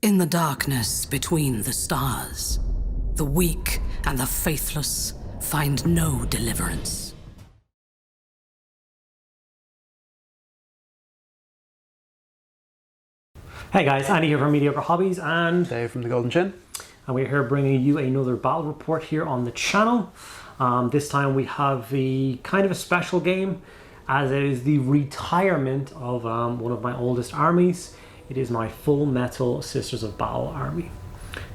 In the darkness between the stars, the weak and the faithless find no deliverance. Hey guys, Andy here from Mediocre Hobbies and Dave from the Golden Chin. And we're here bringing you another battle report here on the channel. This time we have the kind of a special game, as it is the retirement of one of my oldest armies. It is my Full Metal Sisters of Battle army.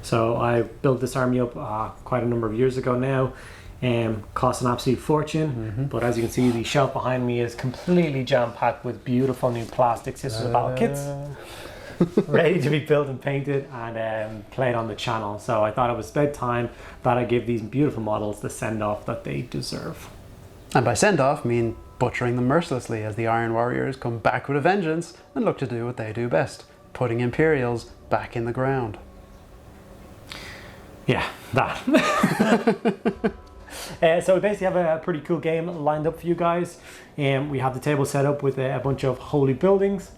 So I built this army up quite a number of years ago now. Cost an absolute fortune, but as you can see, the shelf behind me is completely jam-packed with beautiful new plastic Sisters of Battle kits. Ready to be built and painted and played on the channel. So I thought it was about time that I give these beautiful models the send-off that they deserve. And by send-off, I mean butchering them mercilessly as the Iron Warriors come back with a vengeance and look to do what they do best, putting Imperials back in the ground. Yeah, that. So we basically have a pretty cool game lined up for you guys. We have the table set up with a bunch of holy buildings.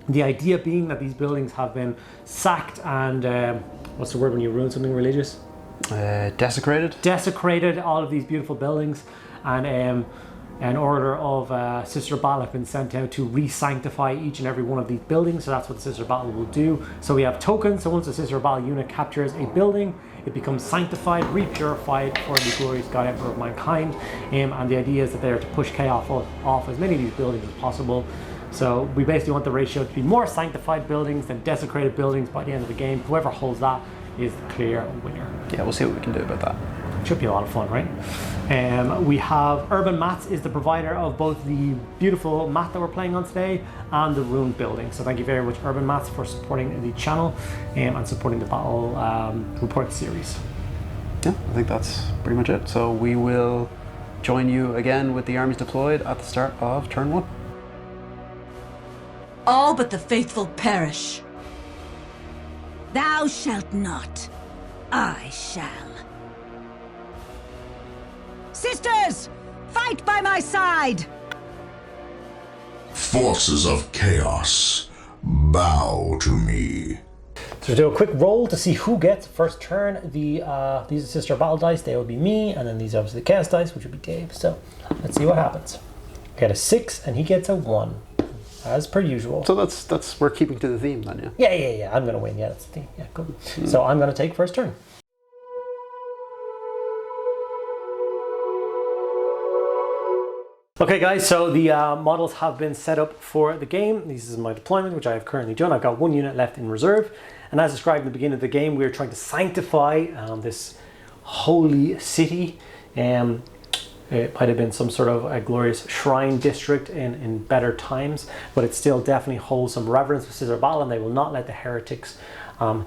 The idea being that these buildings have been sacked and, what's the word when you ruin something religious? Desecrated. Desecrated, all of these beautiful buildings, and an order of Sister of Battle have been sent out to re-sanctify each and every one of these buildings. So that's what the Sister of Battle will do. So we have tokens, so once the Sister of Battle unit captures a building, it becomes sanctified, re-purified for the glorious God Emperor of mankind. And the idea is that they are to push chaos off as many of these buildings as possible. So we basically want the ratio to be more sanctified buildings than desecrated buildings by the end of the game. Whoever holds that is the clear winner. Yeah, we'll see what we can do about that. Should be a lot of fun, right? We have Urban Mats is the provider of both the beautiful mat that we're playing on today and the ruined building. So thank you very much, Urban Mats, for supporting the channel and supporting the battle report series. Yeah, I think that's pretty much it. So we will join you again with the armies deployed at the start of turn 1. All but the faithful perish. Thou shalt not. I shall. Sisters, fight by my side! Forces of chaos, bow to me. So we'll do a quick roll to see who gets first turn. These are Sister of Battle dice, they will be me, and then these are obviously the Chaos dice, which would be Dave. So let's see what happens. I get a 6 and he gets a 1. As per usual. So that's we're keeping to the theme then, yeah? Yeah. I'm gonna win. Yeah, that's the theme. Yeah, cool. So I'm gonna take first turn. Okay guys, so the models have been set up for the game. This is my deployment, which I have currently done. I've got 1 unit left in reserve. And as described in the beginning of the game, we're trying to sanctify this holy city. It might have been some sort of a glorious shrine district in better times, but it still definitely holds some reverence for Sister of Battle, and they will not let the heretics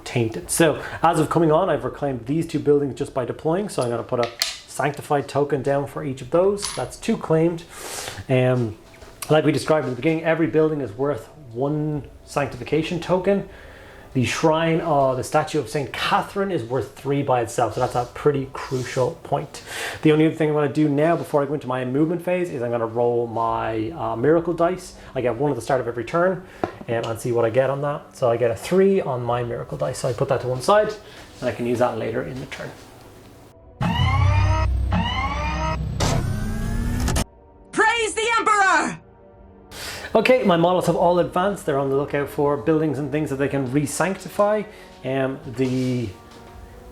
taint it. So as of coming on, I've reclaimed these 2 buildings just by deploying. So I'm going to put a sanctified token down for each of those. That's 2 claimed. Like we described in the beginning, every building is worth 1 sanctification token. The shrine, the statue of St. Catherine is worth 3 by itself, so that's a pretty crucial point. The only other thing I'm going to do now before I go into my movement phase is I'm going to roll my miracle dice. I get 1 at the start of every turn and see what I get on that. So I get a 3 on my miracle dice, so I put that to one side and I can use that later in the turn. Praise the Emperor! Okay, my models have all advanced. They're on the lookout for buildings and things that they can re-sanctify. The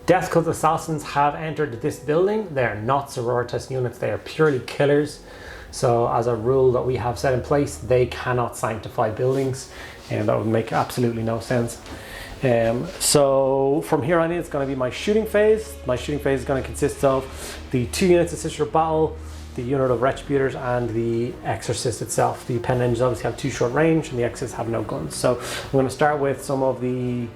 Death Cult Assassins have entered this building. They're not sororitas units, they are purely killers. So as a rule that we have set in place, they cannot sanctify buildings, and that would make absolutely no sense. So from here on in, it's going to be my shooting phase. My shooting phase is going to consist of the 2 units of Sister of Battle, the unit of Retributors, and the Exorcist itself. The Pen Engines obviously have 2 short range, and the Exorcists have no guns. So we're going to start with the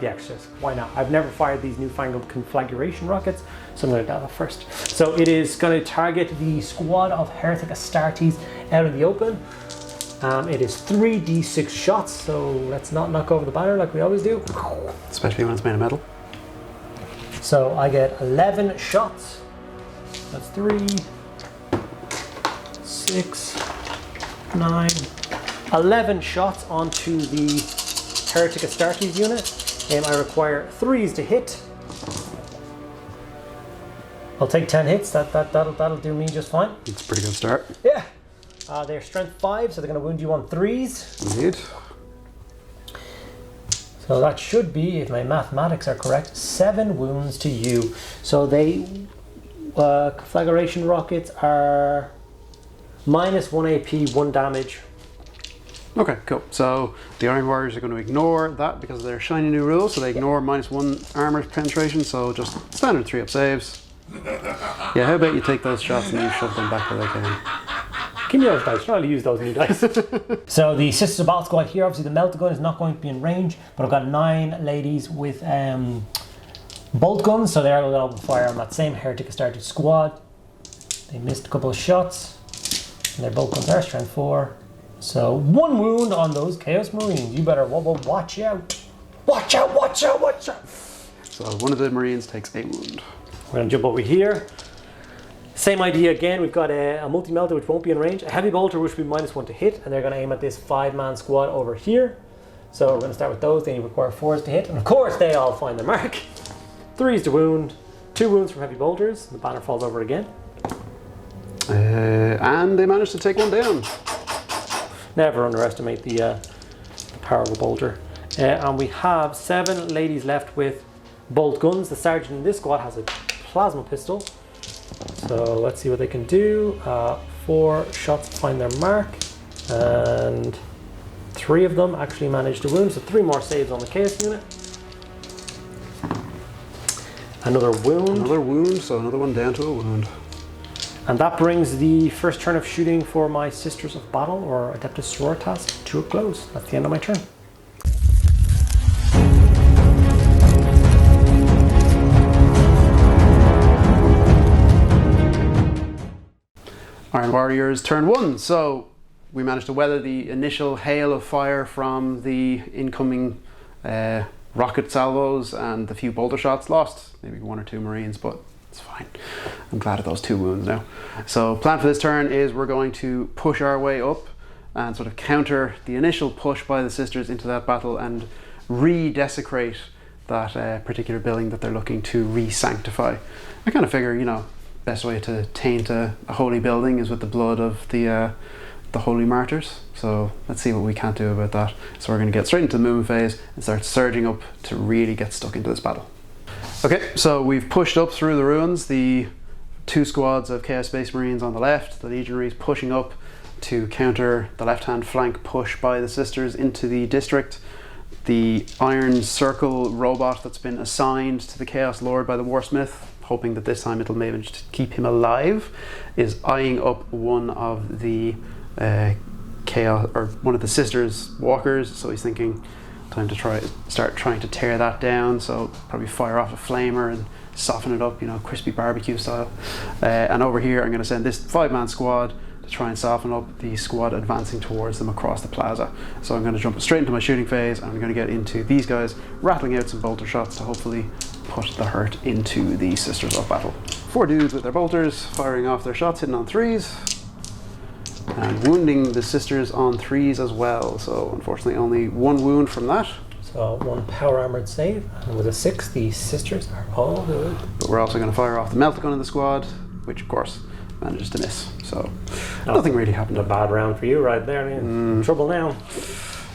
Exorcist. Why not? I've never fired these newfangled conflagration rockets, so I'm going to do that first. So it is going to target the squad of Heretic Astartes out in the open. It is 3d6 shots, so let's not knock over the banner like we always do. Especially when it's made of metal. So I get 11 shots. That's 3, 6, 9, 11 shots onto the Heretic Astartes unit. I require 3s to hit. I'll take 10 hits. That'll do me just fine. It's a pretty good start. Yeah. They're strength 5, so they're going to wound you on 3s. Indeed. So that should be, if my mathematics are correct, 7 wounds to you. So they, conflagration rockets are -1 AP, 1 damage. Okay, cool. So the Iron Warriors are going to ignore that because of their shiny new rules. So they ignore -1 armor penetration. So just standard 3-up saves. Yeah, how about you take those shots and you shove them back where they can. Give me those dice. Try to use those new dice. So the Sisters of Battle squad here, obviously the melta gun is not going to be in range, but I've got 9 ladies with bolt guns, so they're going to open fire on that same Heretic Astartes squad. They missed a couple of shots, and their bolt guns are strength 4. So 1 wound on those Chaos Marines. You better watch out. Watch out, watch out, watch out. So one of the Marines takes a wound. We're going to jump over here. Same idea again, we've got a multi-melter which won't be in range, a heavy bolter which will be -1 to hit, and they're going to aim at this 5-man squad over here. So we're going to start with those, they require 4s to hit, and of course they all find their mark. 3s to wound, 2 wounds from heavy bolters, the banner falls over again. And they managed to take 1 down. Never underestimate the power of a bolter. And we have 7 ladies left with bolt guns. The sergeant in this squad has a plasma pistol. So let's see what they can do. 4 shots find their mark, and 3 of them actually manage to wound, so 3 more saves on the Chaos unit. Another wound. Another wound, so another one down to a wound. And that brings the first turn of shooting for my Sisters of Battle, or Adeptus Sororitas, to a close. That's the end of my turn. Iron Warriors turn 1. So we managed to weather the initial hail of fire from the incoming rocket salvos and the few bolter shots. Lost maybe 1 or 2 Marines, but it's fine. I'm glad of those 2 wounds now. So plan for this turn is we're going to push our way up and sort of counter the initial push by the Sisters into that battle and re-desecrate that particular building that they're looking to re-sanctify. I kind of figure, you know, best way to taint a holy building is with the blood of the holy martyrs. So let's see what we can do about that. So we're going to get straight into the movement phase and start surging up to really get stuck into this battle. Okay, so we've pushed up through the ruins. The 2 squads of Chaos Space Marines on the left, the Legionaries pushing up to counter the left-hand flank push by the Sisters into the district. The Iron Circle robot that's been assigned to the Chaos Lord by the Warsmith, hoping that this time it'll maybe just keep him alive, is eyeing up one of the Chaos, or one of the Sisters walkers. So he's thinking time to start trying to tear that down. So probably fire off a flamer and soften it up, you know, crispy barbecue style. And over here I'm going to send this 5-man squad to try and soften up the squad advancing towards them across the plaza. So I'm going to jump straight into my shooting phase, and I'm going to get into these guys rattling out some bolter shots to hopefully put the hurt into the Sisters of Battle. 4 dudes with their bolters firing off their shots, hitting on 3s and wounding the Sisters on 3s as well. So unfortunately only 1 wound from that. So 1 power armored save, and with a 6 the Sisters are all good. But we're also going to fire off the melta gun in the squad, which of course manages to miss. So nothing really happened. A bad round for you right there. In trouble now.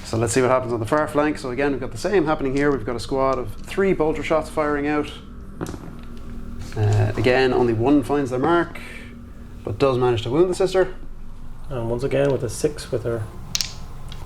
So let's see what happens on the far flank. So again, we've got the same happening here. We've got a squad of 3 bolter shots firing out. Again, only 1 finds their mark, but does manage to wound the Sister. And once again, with a 6 with her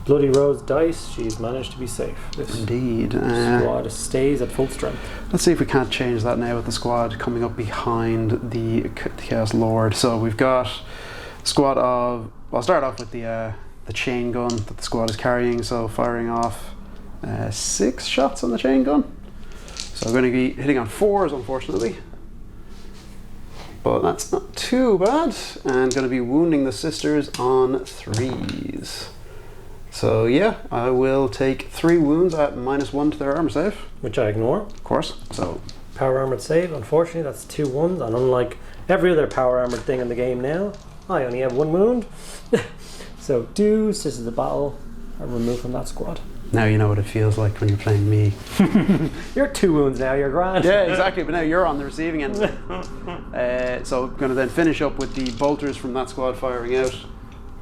Bloody Rose dice, she's managed to be safe. This Indeed. squad stays at full strength. Let's see if we can't change that now with the squad coming up behind the Chaos Lord. So we've got a squad of, well, I'll start off with the chain gun that the squad is carrying. So firing off 6 shots on the chain gun. So I'm going to be hitting on 4s, unfortunately. But that's not too bad. And going to be wounding the Sisters on 3s. So yeah, I will take 3 wounds at -1 to their armor save. Which I ignore. Of course. So power armored save, unfortunately that's 2 wounds, and unlike every other power armored thing in the game now, I only have 1 wound. So 2 Sisters of Battle are removed from that squad. Now you know what it feels like when you're playing me. You're 2 wounds now, you're grand. Yeah, exactly, but now you're on the receiving end. So I'm going to then finish up with the bolters from that squad firing out.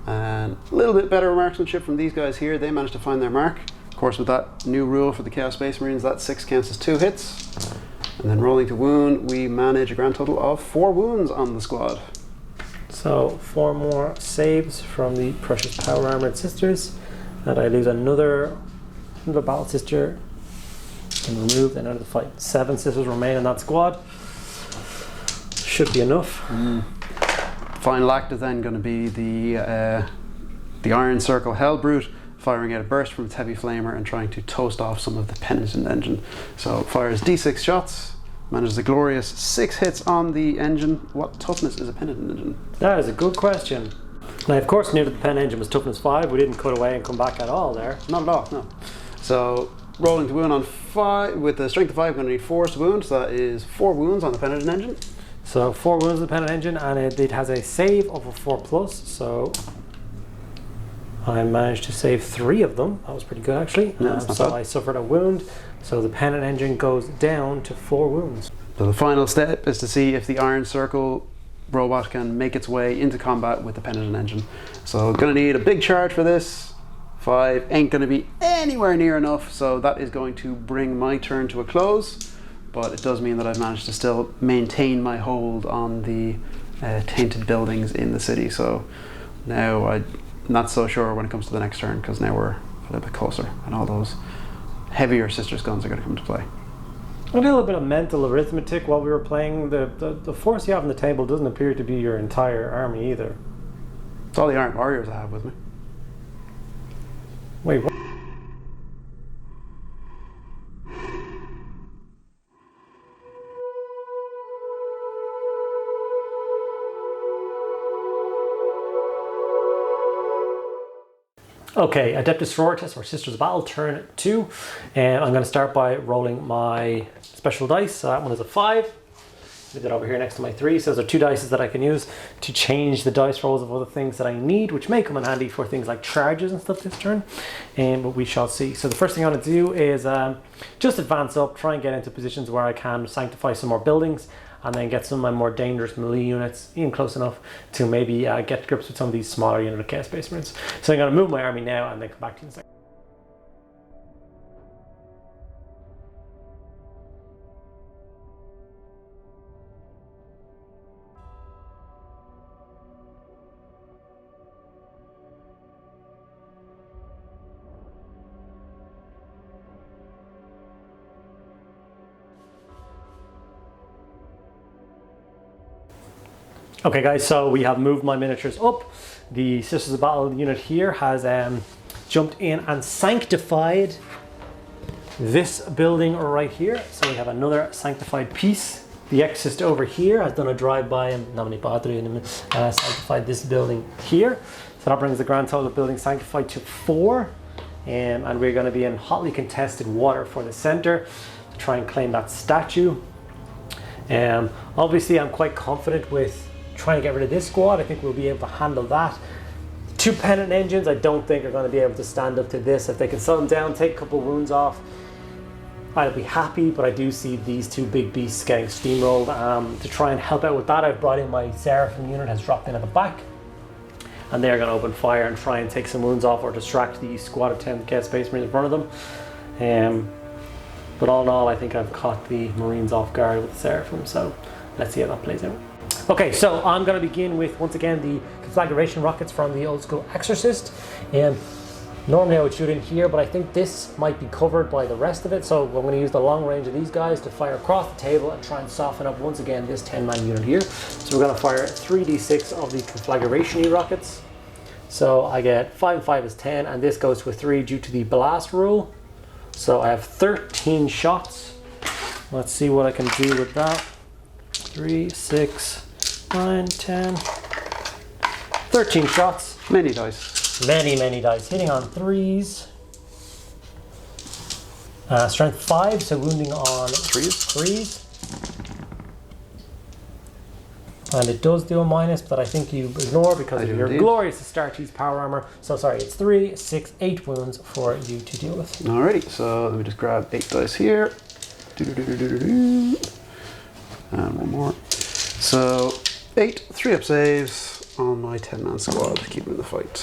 And a little bit better marksmanship from these guys here. They managed to find their mark. Of course, with that new rule for the Chaos Space Marines, that 6 counts as 2 hits. And then rolling to wound, we manage a grand total of 4 wounds on the squad. So 4 more saves from the Precious Power Armored Sisters. And I lose another Battle Sister and remove and out of the fight. 7 sisters remain in that squad. Should be enough. Final act is then going to be the Iron Circle Hellbrute firing out a burst from its heavy flamer and trying to toast off some of the Penitent engine. So it fires D6 shots, manages a glorious 6 hits on the engine. What toughness is a Penitent engine? That is a good question. Now, of course, knew that the Pen engine was toughness 5. We didn't cut away and come back at all there. Not at all, no. So rolling to wound on 5 with the strength of 5, I'm going to need 4 to wound. So that is 4 wounds on the Penitent engine. So 4 wounds on the Penitent engine, and it has a save of a 4+. So I managed to save 3 of them. That was pretty good, actually. So I suffered a wound. So the Penitent engine goes down to 4 wounds. So the final step is to see if the Iron Circle robot can make its way into combat with the Penitent engine. So going to need a big charge for this. 5 ain't going to be anywhere near enough, so that is going to bring my turn to a close. But it does mean that I've managed to still maintain my hold on the tainted buildings in the city. So now I'm not so sure when it comes to the next turn, because now we're a little bit closer and all those heavier sisters guns are going to come into play. I did a little bit of mental arithmetic while we were playing. The force you have on the table doesn't appear to be your entire army either. It's all the Iron Warriors I have with me. Wait, what? Okay, Adeptus Sororitas, or Sisters of Battle, turn 2. And I'm going to start by rolling my special dice. So that one is a 5. Leave it over here next to my 3. So those are 2 dice that I can use to change the dice rolls of other things that I need, which may come in handy for things like charges and stuff this turn. But we shall see. So the first thing I want to do is just advance up, try and get into positions where I can sanctify some more buildings, and then get some of my more dangerous melee units in close enough to maybe get to grips with some of these smaller unit of Chaos Space Marines. So I'm going to move my army now and then come back to you in a second. Okay guys, so we have moved my miniatures up. The Sisters of Battle unit here has jumped in and sanctified this building right here. So we have another sanctified piece. The Exorcist over here has done a drive-by and sanctified this building here. So that brings the grand total of buildings sanctified to 4. And we're going to be in hotly contested water for the center to try and claim that statue. Obviously I'm quite confident with trying to get rid of this squad. I think we'll be able to handle that. 2 Penitent engines I don't think are going to be able to stand up to this. If they can slow them down, take a couple of wounds off, I'll be happy, but I do see these 2 big beasts getting steamrolled. To try and help out with that, I've brought in my Seraphim unit, has dropped in at the back, and they're going to open fire and try and take some wounds off or distract the squad of 10 Chaos Space Marines in front of them. But all in all, I think I've caught the Marines off guard with the Seraphim, so let's see how that plays out. Okay, so I'm going to begin with, once again, the conflagration rockets from the old school Exorcist. Normally I would shoot in here, but I think this might be covered by the rest of it, so I'm going to use the long range of these guys to fire across the table and try and soften up once again this 10-man unit here. So we're going to fire 3d6 of the conflagration rockets. So I get 5 and 5 is 10, and this goes to a 3 due to the blast rule. So I have 13 shots. Let's see what I can do with that. 3, 6, 9, 10, 13 shots. Many dice. Many dice. Hitting on 3s. Strength 5, so wounding on 3s. And it does do a minus, but I think you ignore because of your glorious Astartes power armor. So sorry, it's 3, 6, 8 wounds for you to deal with. Alrighty, so let me just grab 8 dice here. And one more. So 8 3-up saves on my 10-man squad to keep him in the fight.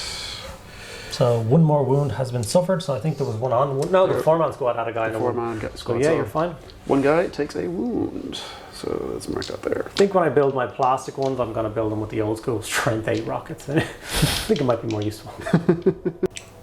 So one more wound has been suffered, so I think there was one on. No, the 4-man squad had a guy in the 4-man squad. So yeah, you're fine. One guy takes a wound. So let's mark that there. I think when I build my plastic ones, I'm going to build them with the old school strength 8 rockets. I think it might be more useful.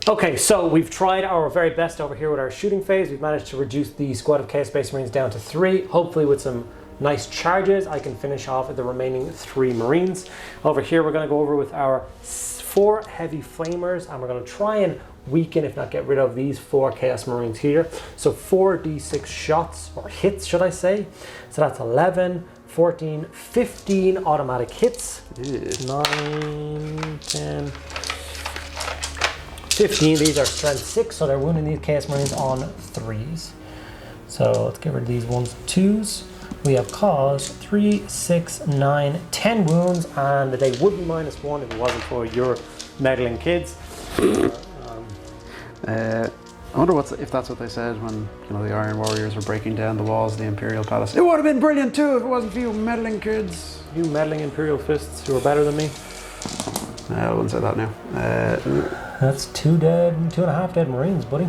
Okay, so we've tried our very best over here with our shooting phase. We've managed to reduce the squad of Chaos Space Marines down to 3. Hopefully with some nice charges, I can finish off with the remaining 3 Marines. Over here, we're going to go over with our 4 heavy flamers, and we're going to try and weaken, if not get rid of, these 4 Chaos Marines here. So 4d6 shots, or hits should I say. So that's 11, 14, 15 automatic hits. Yeah. 9, 10, 15. These are strength 6, so they're wounding these Chaos Marines on 3s. So let's get rid of these 1s and 2s. We have caused 3, 6, 9, 10 wounds, and they would be -1 if it wasn't for your meddling kids. I wonder if that's what they said when the Iron Warriors were breaking down the walls of the Imperial Palace. It would have been brilliant too if it wasn't for you meddling kids. You meddling Imperial fists who are better than me. I wouldn't say that now. That's 2 dead, 2.5 dead Marines, buddy.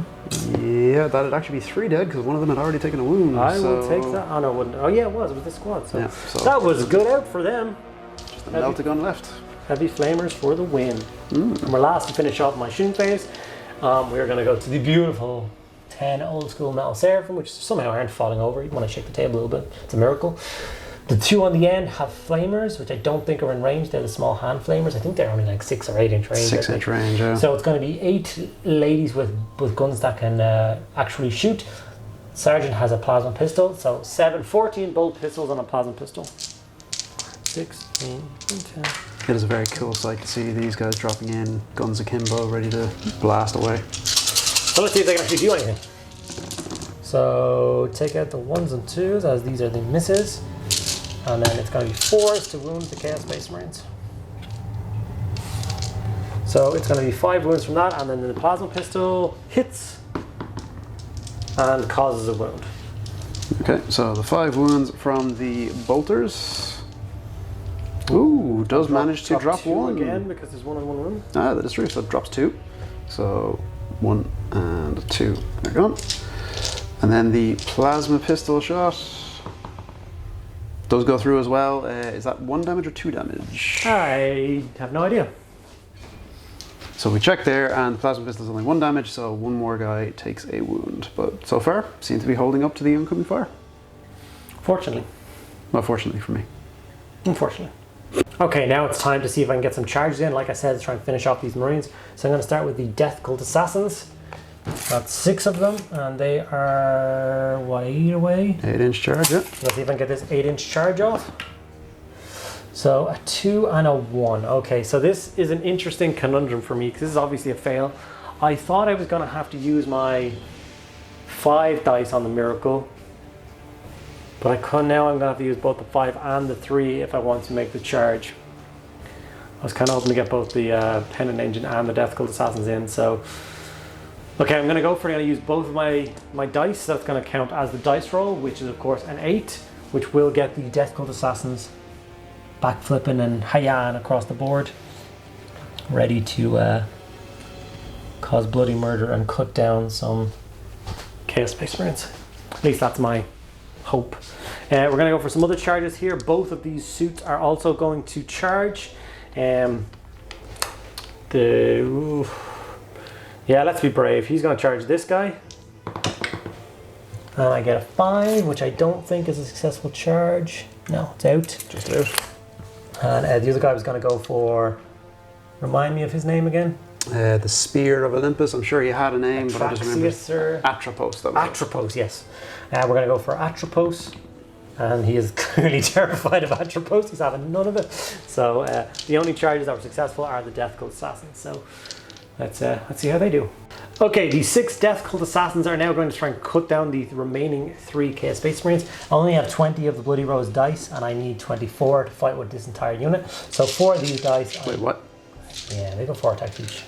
Yeah, that'd actually be 3 dead because one of them had already taken a wound. I will take that. Oh no, it wouldn't. Oh yeah, it was with the squad. So, yeah, so that was good out for them. Just a meltagun left. Heavy flamers for the win. And we're last to finish off my shooting phase. We're going to go to the beautiful 10 old school metal seraphim, which somehow aren't falling over even when I shake the table a little bit. It's a miracle. The 2 on the end have flamers, which I don't think are in range. They're the small hand flamers. I think they're only like 6 or 8 inch range. 6 inch range, yeah. So it's going to be 8 ladies with guns that can actually shoot. Sergeant has a plasma pistol, so 14 bolt pistols on a plasma pistol. 6, 8, 10. It is a very cool sight to see these guys dropping in, guns akimbo, ready to blast away. So let's see if they can actually do anything. So take out the 1s and 2s, as these are the misses. And then it's going to be 4s to wound the Chaos Space Marines. So it's going to be 5 wounds from that, and then the plasma pistol hits and causes a wound. Okay, so the 5 wounds from the bolters. Ooh, does manage to drop 1 again because there's 1 on 1 wound. Ah, that is true. So it drops 2. So 1 and 2. They're gone. And then the plasma pistol shot does go through as well. Is that 1 damage or 2 damage? I have no idea. So we check there, and the plasma pistol is only 1 damage, so 1 more guy takes a wound. But so far, seems to be holding up to the oncoming fire. Fortunately. Well, fortunately for me. Unfortunately. Okay, now it's time to see if I can get some charges in. Like I said, to try and finish off these Marines. So I'm going to start with the Death Cult Assassins. That's 6 of them, and they are, what, 8 away? 8 inch charge, yeah. Let's see if I can get this 8 inch charge off. So a 2 and a 1. Okay, so this is an interesting conundrum for me because this is obviously a fail. I thought I was going to have to use my 5 dice on the miracle, but now I'm going to have to use both the 5 and the 3 if I want to make the charge. I was kind of hoping to get both the Pennant Engine and the Death Cult Assassins in, so okay, I'm going to go for it. I'm going to use both of my dice. That's going to count as the dice roll, which is of course an 8, which will get the Death Cult Assassins backflipping and hi-yaing across the board, ready to cause bloody murder and cut down some Chaos Space Marines. At least that's my hope. We're going to go for some other charges here. Both of these suits are also going to charge. Yeah, let's be brave. He's going to charge this guy. And I get a 5, which I don't think is a successful charge. No, it's out. Just out. And the other guy was going to go for, remind me of his name again? The Spear of Olympus. I'm sure he had a name, but I just remember. Atropos. Atropos, yes. We're going to go for Atropos. And he is clearly terrified of Atropos. He's having none of it. So the only charges that were successful are the Death Cult Assassins. So let's see how they do. Okay, the 6 Death Cult Assassins are now going to try and cut down the remaining 3 Chaos Space Marines. I only have 20 of the Bloody Rose dice, and I need 24 to fight with this entire unit. So 4 of these dice... Wait, what? Yeah, they go 4 attacks each.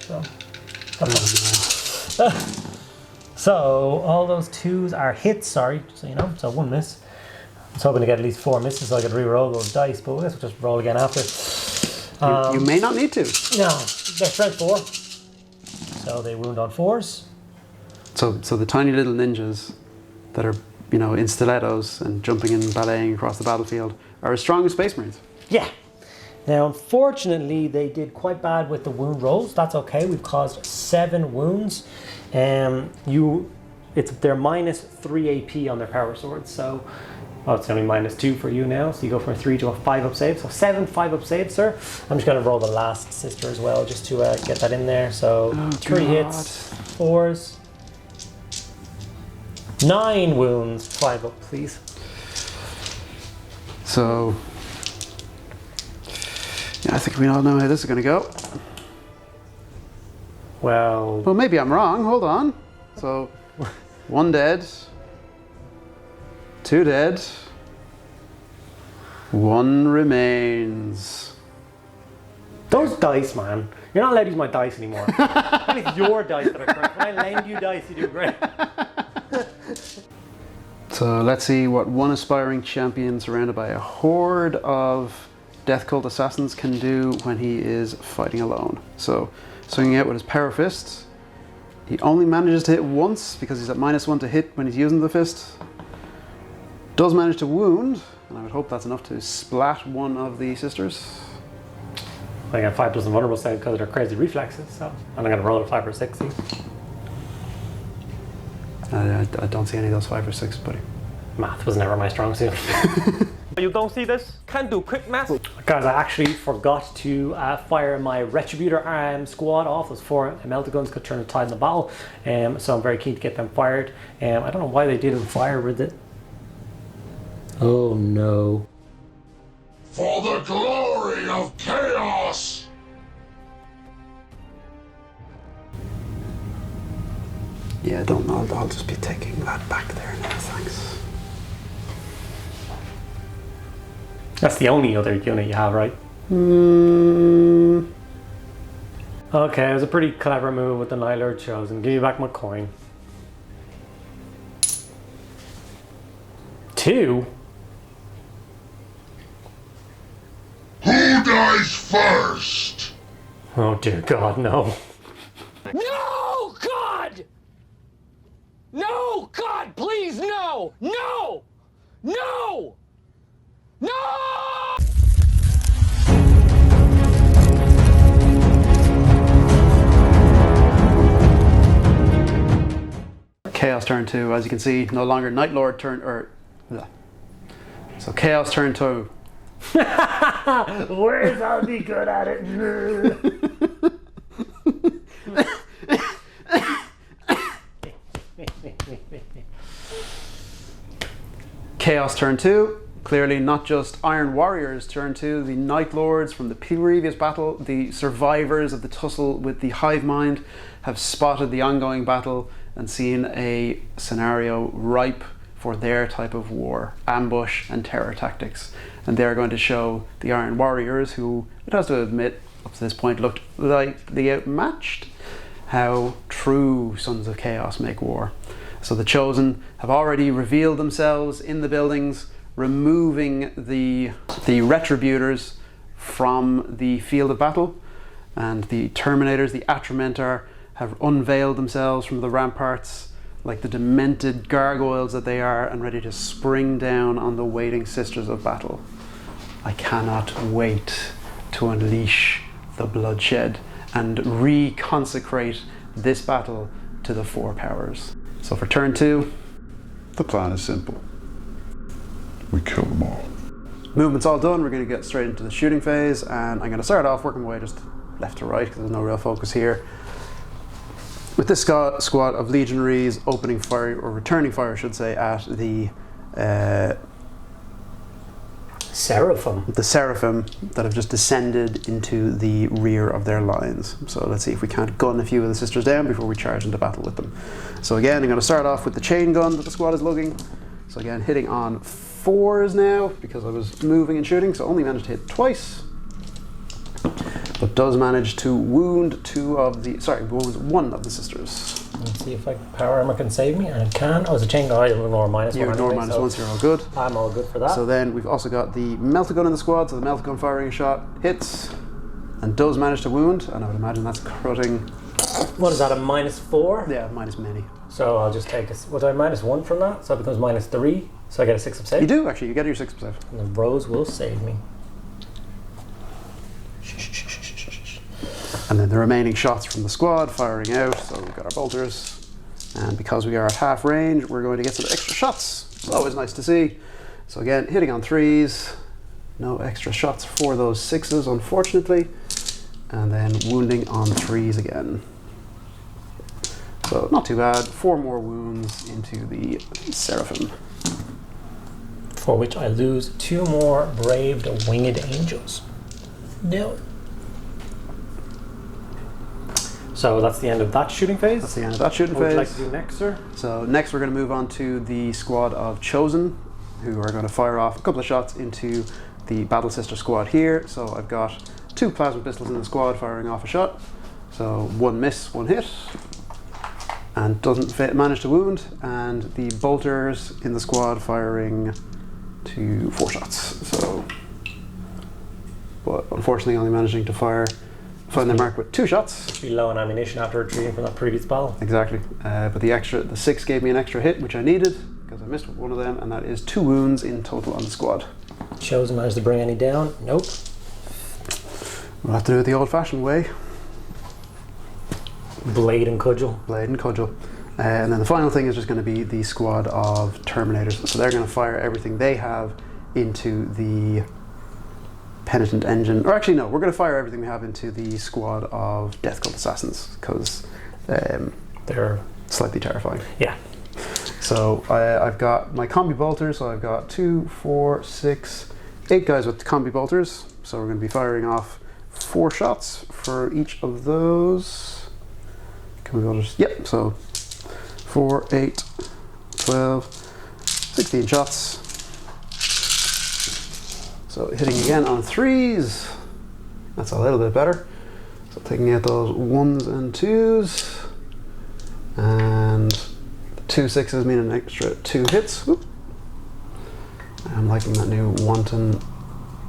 So all those 2s are hits, sorry, so you know, so 1 miss. I was hoping to get at least 4 misses so I could re-roll those dice, but I guess we'll just roll again after. You may not need to. No, they're strength 4. So they wound on 4s. So the tiny little ninjas that are, you know, in stilettos and jumping and balleting across the battlefield are as strong as Space Marines. Yeah. Now, unfortunately, they did quite bad with the wound rolls. That's okay. We've caused 7 wounds. They're minus 3 AP on their power swords. So, it's only minus 2 for you now. So you go from a 3 to a 5 up save. So 7 5-up saves, sir. I'm just going to roll the last sister as well, just to get that in there. So 3 hits, 4s, 9 wounds, 5 up, please. So, yeah, I think we all know how this is going to go. Well, maybe I'm wrong. Hold on. So, 1 dead, 2 dead, 1 remains. those dice, man. You're not allowed to use my dice anymore. That is your dice that are correct. When I lend you dice, you do great. So let's see what one aspiring champion surrounded by a horde of Death Cult Assassins can do when he is fighting alone. So, swinging out with his power fist. He only manages to hit once because he's at -1 to hit when he's using the fist. Does manage to wound, and I would hope that's enough to splat one of the sisters. I got 5 dozen vulnerable save because of their crazy reflexes, so I'm going to roll a 5 or 6. I don't see any of those 5 or 6, buddy. Math was never my strong suit. You don't see this? Can't do quick math. Guys, I actually forgot to fire my Retributor squad off. Those 4 melta guns could turn the tide in the battle, so I'm very keen to get them fired. I don't know why they didn't fire with it. Oh no. For the glory of chaos! Yeah, I don't know. I'll just be taking that back there now, thanks. That's the only other unit you have, right? Okay, it was a pretty clever move with the Night Lord chosen. Give me back my coin. 2? Who dies first? Oh dear God, no. No, God! No, God, please, no! No! No! No! Chaos turn 2, as you can see, no longer Night Lord turn, so Chaos turn 2. Where's I'll be good at it? Chaos turn 2, clearly not just Iron Warriors turn 2, the Night Lords from the previous battle, the survivors of the tussle with the Hive Mind, have spotted the ongoing battle and seen a scenario ripe for their type of war, ambush and terror tactics. And they're going to show the Iron Warriors, who, it has to admit, up to this point looked lightly outmatched, how true Sons of Chaos make war. So the Chosen have already revealed themselves in the buildings, removing the Retributors from the field of battle, and the Terminators, the Atramentar, have unveiled themselves from the ramparts like the demented gargoyles that they are, and ready to spring down on the waiting sisters of battle. I cannot wait to unleash the bloodshed and reconsecrate this battle to the 4 powers. So for turn 2, The plan is simple. We kill them all. movement's all done. We're going to get straight into the shooting phase, and I'm going to start off working my way just left to right because there's no real focus here. With this squad of legionaries opening fire, or returning fire I should say, at the Seraphim. The Seraphim that have just descended into the rear of their lines. So let's see if we can't gun a few of the sisters down before we charge into battle with them. So again, I'm going to start off with the chain gun that the squad is lugging. So again, hitting on 4s now because I was moving and shooting, so only managed to hit twice. But does manage to wound one of the sisters. Let's see if power armor can save me, and it can. Oh, it's a chain gun. I ignore -1. You ignore -1, so you're all good. I'm all good for that. So then we've also got the melta gun in the squad, so the melta gun firing a shot, hits, and does manage to wound, and I would imagine that's cutting. What is that, a -4? Yeah, minus many. So I'll just take what do I -1 from that? So it becomes -3, so I get a 6 of save? You do, actually, you get your 6 of save. And the rose will save me. And then the remaining shots from the squad firing out, so we've got our bolters. And because we are at half range, we're going to get some extra shots. It's always nice to see. So again, hitting on 3s. No extra shots for those 6s, unfortunately. And then wounding on 3s again. So not too bad. 4 more wounds into the Seraphim. For which I lose 2 more braved winged angels. No. So that's the end of that shooting phase. That's the end of that shooting What phase. would you like to do next, sir? So next we're going to move on to the squad of Chosen, who are going to fire off a couple of shots into the Battle Sister squad here. So I've got 2 plasma pistols in the squad firing off a shot. So 1 miss, 1 hit, and doesn't manage to wound. And the bolters in the squad firing to 4 shots. So, but unfortunately only managing to find their mark with 2 shots. Be low on ammunition after retreating from that previous battle. Exactly. But the 6 gave me an extra hit, which I needed because I missed one of them, and that is 2 wounds in total on the squad. Chosen managed to bring any down? Nope. We'll have to do it the old-fashioned way. Blade and cudgel. Blade and cudgel. And then the final thing is just going to be the squad of Terminators. So they're going to fire everything they have into the Penitent Engine. Or actually, no, we're going to fire everything we have into the squad of Death Cult Assassins because they're slightly terrifying. Yeah. So I've got my combi bolters. So I've got 2, 4, 6, 8 guys with combi bolters. So we're going to be firing off 4 shots for each of those. Combi bolters. Yep. So 4, 8, 12, 16 shots. So hitting again on 3s. That's a little bit better. So taking out those 1s and 2s. And 2 6s mean an extra 2 hits. Whoop. I'm liking that new wanton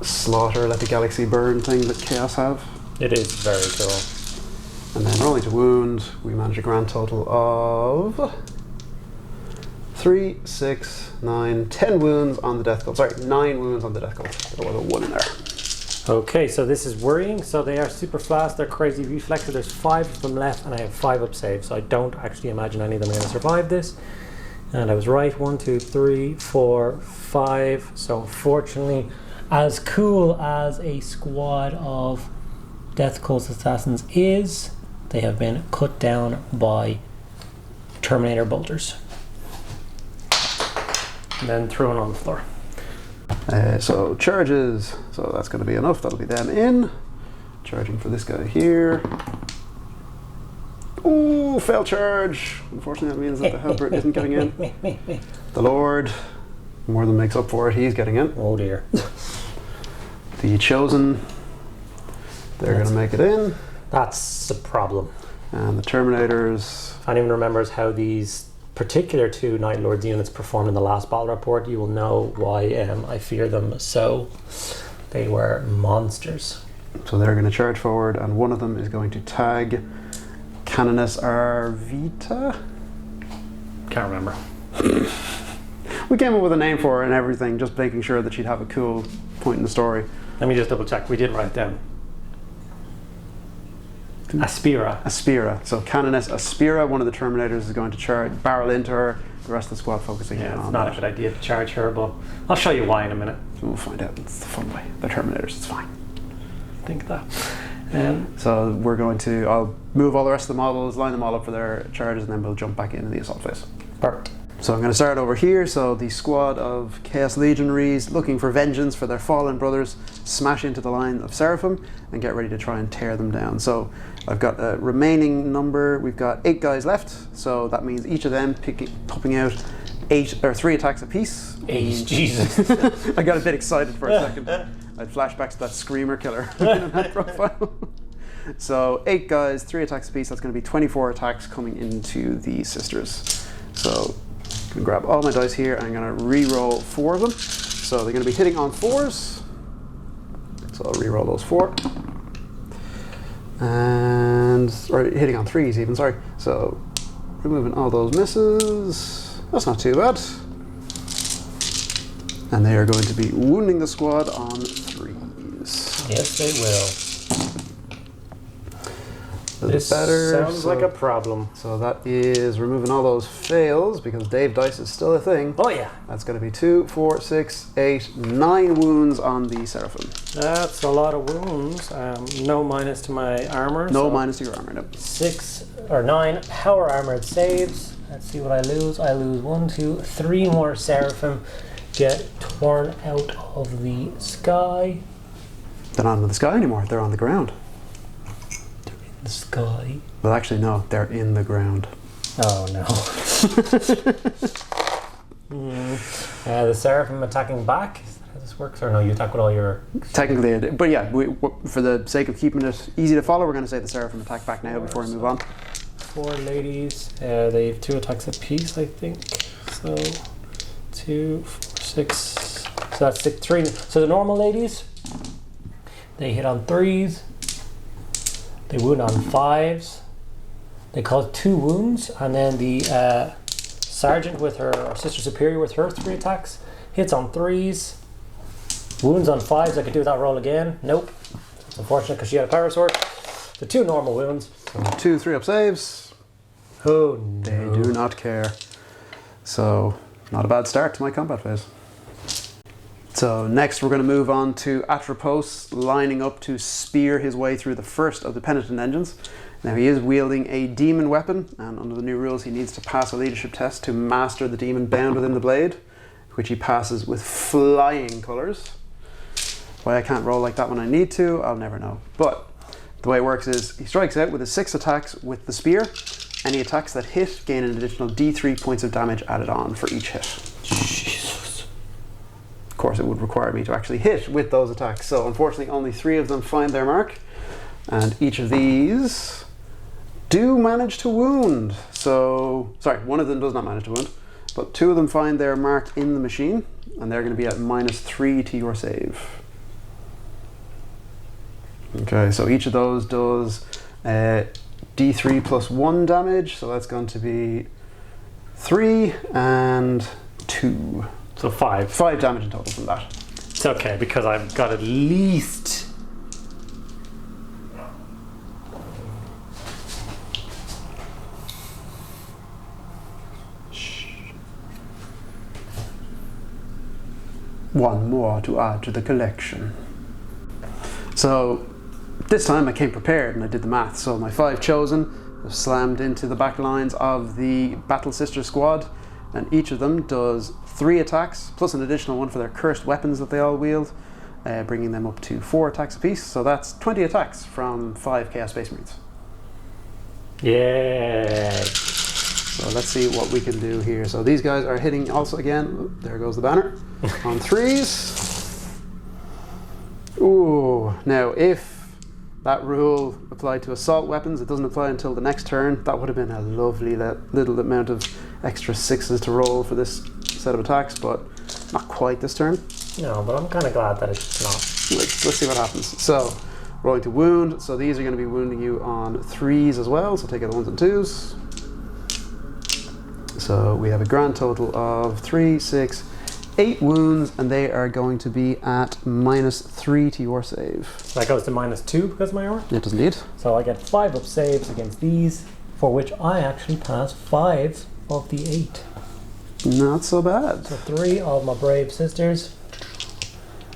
slaughter, let the galaxy burn thing that Chaos have. It is very cool. And then rolling to wound, we manage a grand total of 3, 6, 9, 10 wounds on the Death Cult. Sorry, 9 wounds on the Death Cult. There was a 1 in there. Okay, so this is worrying. So they are super fast, they're crazy reflexes. There's 5 of them left, and I have 5 up saves. So I don't actually imagine any of them are going to survive this. And I was right. 1, 2, 3, 4, 5. So unfortunately, as cool as a squad of Death Cult Assassins is, they have been cut down by Terminator bolters. And then thrown on the floor. So charges, so that's going to be enough. That'll be them in. Charging for this guy here. Ooh, fail charge. Unfortunately, that means that the Halberd isn't getting in. The Lord more than makes up for it. He's getting in. Oh dear. The Chosen, they're going to make it in. That's the problem. And the Terminators. If anyone remembers how these particular 2 Night Lords units performed in the last battle report, you will know why I fear them so. They were monsters. So they're going to charge forward, and one of them is going to tag Canoness Arvita. Can't remember. We came up with a name for her and everything, just making sure that she'd have a cool point in the story. Let me just double check. We did write it down. Aspira. Aspira. So Canoness Aspira, one of the Terminators, is going to barrel into her. The rest of the squad focusing in on it's not that. a good idea to charge her, but I'll show you why in a minute. We'll find out. It's the fun way. They're Terminators. It's fine. Think that. So we're going to. I'll move all the rest of the models, line them all up for their charges, and then we'll jump back into the assault phase. Perfect. So I'm going to start over here. So the squad of Chaos Legionaries looking for vengeance for their fallen brothers smash into the line of Seraphim and get ready to try and tear them down. So I've got a remaining number. We've got 8 guys left. So that means each of them popping out 3 attacks apiece. 8, Jesus. I got a bit excited for a second. I had flashbacks to that Screamer killer in that profile. So 8 guys, 3 attacks apiece. That's going to be 24 attacks coming into the sisters. So I'm going to grab all my dice here and I'm going to re-roll 4 of them. So they're going to be hitting on 4s. So I'll re-roll those 4. Or hitting on 3s even, sorry. So removing all those misses. That's not too bad. And they are going to be wounding the squad on 3s. Yes, they will. This sounds like a problem. So that is removing all those fails because Dave Dice is still a thing. Oh yeah. That's going to be 2, 4, 6, 8, 9 wounds on the Seraphim. That's a lot of wounds. No minus to my armor. No minus to your armor, no. 6 or 9 power armored saves. Let's see what I lose. I lose 1, 2, 3 more Seraphim get torn out of the sky. They're not in the sky anymore. They're on the ground. The sky. Well, actually, no. They're in the ground. Oh no. The Seraphim attacking back. Is that how this works? Or no, you attack with all your... Technically, but yeah, for the sake of keeping it easy to follow, we're going to say the Seraphim attack back now before we move on. 4 ladies. They have 2 attacks apiece, I think. So 2, 4, 6. So that's 6, 3. So the normal ladies, they hit on 3s. They wound on 5s. They cause 2 wounds, and then the sergeant with her, or sister superior with her 3 attacks, hits on 3s. Wounds on 5s. I could do that roll again. Nope. It's unfortunate because she had a power sword. The 2 normal wounds. So 2 3-up saves. Oh no. They do not care. So not a bad start to my combat phase. So next we're going to move on to Atropos lining up to spear his way through the first of the penitent engines. Now he is wielding a demon weapon, and under the new rules he needs to pass a leadership test to master the demon bound within the blade, which he passes with flying colours. Why I can't roll like that when I need to, I'll never know. But the way it works is he strikes out with his 6 attacks with the spear. Any attacks that hit gain an additional D3 points of damage added on for each hit. Jesus. Of course, it would require me to actually hit with those attacks. So unfortunately, only 3 of them find their mark. And each of these do manage to wound. So, sorry, 1 of them does not manage to wound. But 2 of them find their mark in the machine. And they're going to be at -3 to your save. Okay, so each of those does D3 plus 1 damage. So that's going to be 3 and 2. So 5. 5 damage in total from that. It's okay because I've got at least... One more to add to the collection. So this time I came prepared and I did the math. So my 5 chosen have slammed into the back lines of the Battle Sister squad, and each of them does 3 attacks plus an additional 1 for their cursed weapons that they all wield, bringing them up to 4 attacks apiece. So that's 20 attacks from 5 Chaos Space Marines. Yeah. So let's see what we can do here. So these guys are hitting also again. There goes the banner on 3s. Ooh, now if that rule applied to assault weapons, it doesn't apply until the next turn. That would have been a lovely little amount of extra 6s to roll for this set of attacks, but not quite this turn. No, but I'm kind of glad that it's not. Let's see what happens. So rolling to wound. So these are going to be wounding you on 3s as well. So take out the 1s and 2s. So we have a grand total of 3, 6, 8 wounds, and they are going to be at -3 to your save. So that goes to -2 because of my armor? It does indeed. So I get 5 up saves against these, for which I actually pass 5 of the 8. Not so bad. So 3 of my brave sisters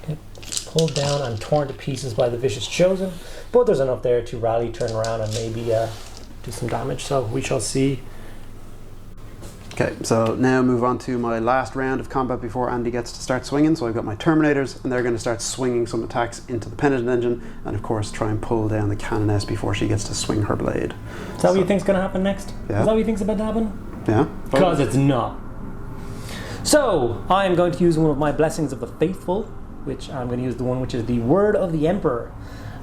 get pulled down and torn to pieces by the vicious chosen, but there's enough there to rally, turn around, and maybe do some damage. So we shall see. Okay, so now move on to my last round of combat before Andy gets to start swinging. So I've got my Terminators, and they're going to start swinging some attacks into the Penitent Engine, and of course try and pull down the Canoness before she gets to swing her blade. Is that what you think's going to happen next? Yeah. Is that what you think's about to happen? Yeah? Because it's not. So, I'm going to use one of my Blessings of the Faithful, which I'm going to use the one which is the Word of the Emperor.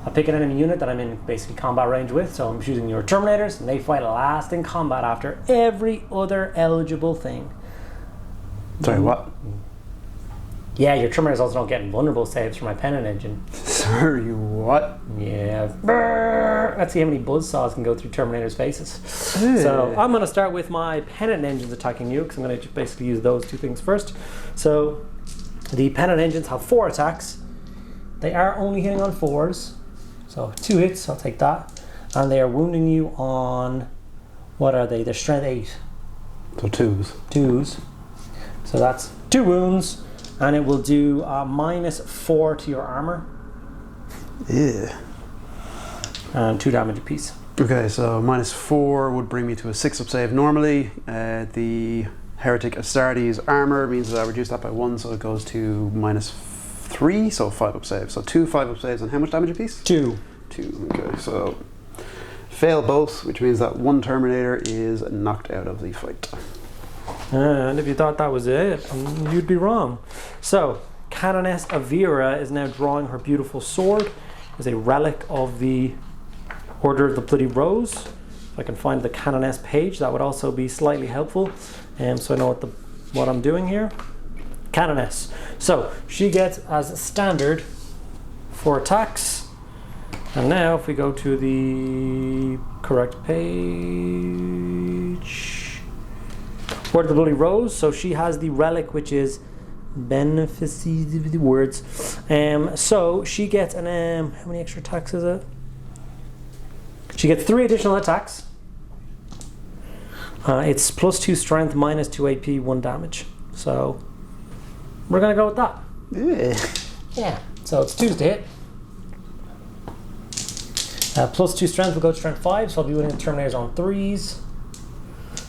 I pick an enemy unit that I'm in basically combat range with, so I'm choosing your Terminators, and they fight last in combat after every other eligible thing. Sorry, what? Yeah, your Terminators also don't get vulnerable saves for my Penitent Engine. Sorry, what? Yeah. Brrr. Let's see how many buzzsaws can go through Terminators' faces. So I'm going to start with my Penitent Engines attacking you, because I'm going to basically use those two things first. So the Penitent Engines have 4 attacks. They are only hitting on 4s. So 2 hits, I'll take that. And they are wounding you on, what are they? They're strength 8. So 2s. 2s. So that's 2 wounds, and it will do -4 to your armor. Yeah. And 2 damage apiece. Okay, so -4 would bring me to a 6-up save normally. The Heretic Astartes armor means that I reduce that by 1, so it goes to -3, so 5-up save. So 2 5-up saves, and how much damage apiece? 2. 2, okay, so fail both, which means that 1 Terminator is knocked out of the fight. And if you thought that was it, you'd be wrong. So, Canoness Avira is now drawing her beautiful sword as a relic of the Order of the Bloody Rose. If I can find the Canoness page, that would also be slightly helpful. So I know what I'm doing here. Canoness. So, she gets, as standard, 4 attacks. And now, if we go to the correct page, Word of the Bloody Rose. So she has the relic, which is benefici words. So she gets an how many extra attacks is it? She gets 3 additional attacks. It's +2 strength, -2 AP, 1 damage. So we're gonna go with that. Yeah. So it's 2s to hit. +2 strength will go to strength 5, so I'll be winning the Terminators on 3s.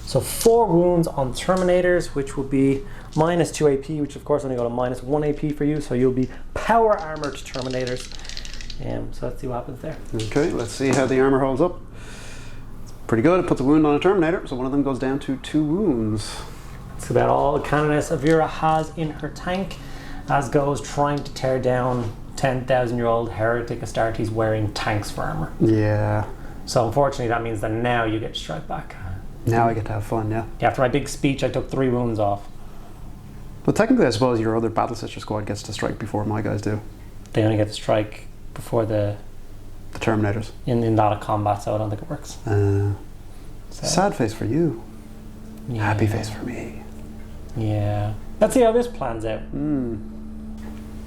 So 4 wounds on Terminators, which will be -2 AP, which of course only go to -1 AP for you, so you'll be power armored Terminators. So let's see what happens there. Okay, let's see how the armor holds up. It's pretty good. It puts a wound on a Terminator, so one of them goes down to 2 wounds. That's about all Canoness Avira has in her tank, as goes trying to tear down 10,000-year-old Heretic Astartes wearing tanks for armor. Yeah. So unfortunately that means that now you get to strike back. Now I get to have fun, yeah. Yeah, after my big speech I took 3 wounds off. But technically I suppose your other Battle Sister squad gets to strike before my guys do. They only get to strike before the Terminators. in that combat, so I don't think it works. Sad face for you. Yeah. Happy face for me. Yeah. Let's see how this plans out.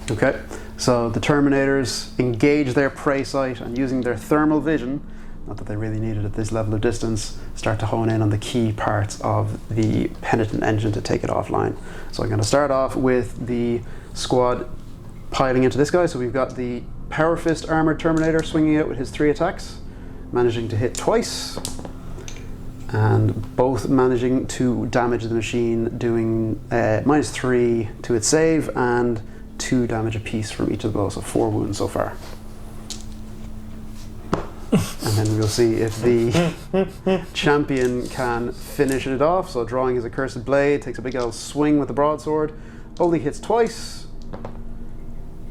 Okay, so the Terminators engage their prey sight, and using their thermal vision, not that they really need it at this level of distance, start to hone in on the key parts of the Penitent Engine to take it offline. So I'm going to start off with the squad piling into this guy. So we've got the Power Fist Armored Terminator swinging out with his 3 attacks, managing to hit twice, and both managing to damage the machine, doing -3 to its save and 2 damage apiece from each of those, so 4 wounds so far. And then we'll see if the champion can finish it off. So drawing his accursed blade, takes a big old swing with the broadsword, only hits twice,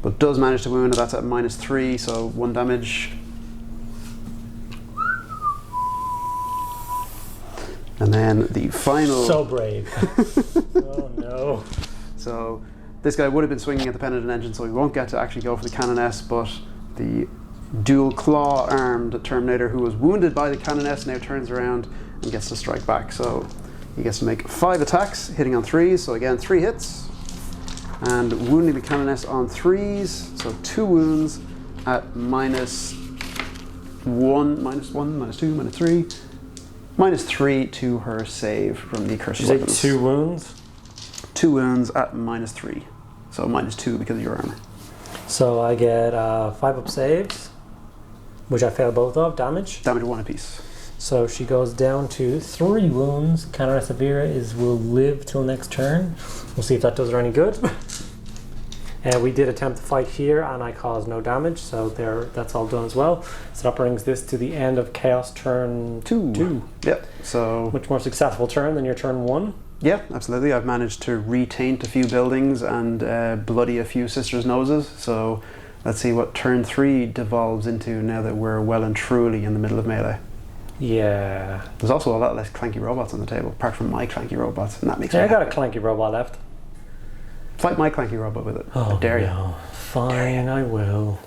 but does manage to wound, and that's at -3, so 1 damage. And then the final... So brave. Oh no. So this guy would have been swinging at the Penitent Engine, so he won't get to actually go for the Canoness, but the dual claw-armed Terminator who was wounded by the Canoness now turns around and gets to strike back. So he gets to make 5 attacks, hitting on 3s, so again 3 hits, and wounding the Canoness on 3s, so 2 wounds at -1, -1, -2, -3. -3 to her save from the cursed weapons. 2 wounds? 2 wounds at -3. So -2 because of your armor. So I get 5 up saves, which I fail both of, damage. Damage 1 apiece. So she goes down to 3 wounds. Canera Severa will live till next turn. We'll see if that does her any good. We did attempt to fight here and I caused no damage, so that's all done as well. So that brings this to the end of Chaos turn 2. Yep, so... Much more successful turn than your turn 1. Yeah, absolutely. I've managed to re-taint a few buildings and bloody a few sisters' noses, so let's see what turn 3 devolves into now that we're well and truly in the middle of melee. Yeah. There's also a lot less clanky robots on the table, apart from my clanky robots, and that makes me I got a happy. clanky robot left. Fight my clanky robot with it. Oh, I dare you. no. Fine, I will.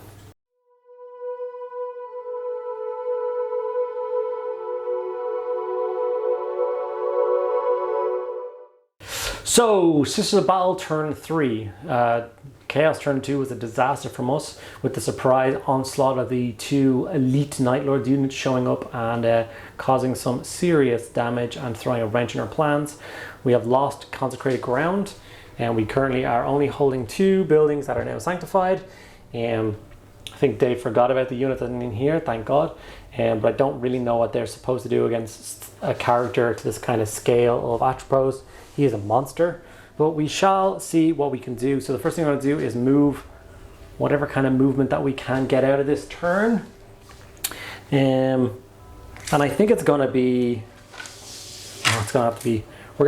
So, Sisters of Battle turn 3. Chaos turn 2 was a disaster from us with the surprise onslaught of the 2 elite Night Lord units showing up and causing some serious damage and throwing a wrench in our plans. We have lost consecrated ground and we currently are only holding 2 buildings that are now sanctified. I think they forgot about the unit that's in here, thank God. But I don't really know what they're supposed to do against a character to this kind of scale of Atropos. He is a monster, but we shall see what we can do. So the first thing I'm going to do is move whatever kind of movement that we can get out of this turn. And I think it's going to be, we're going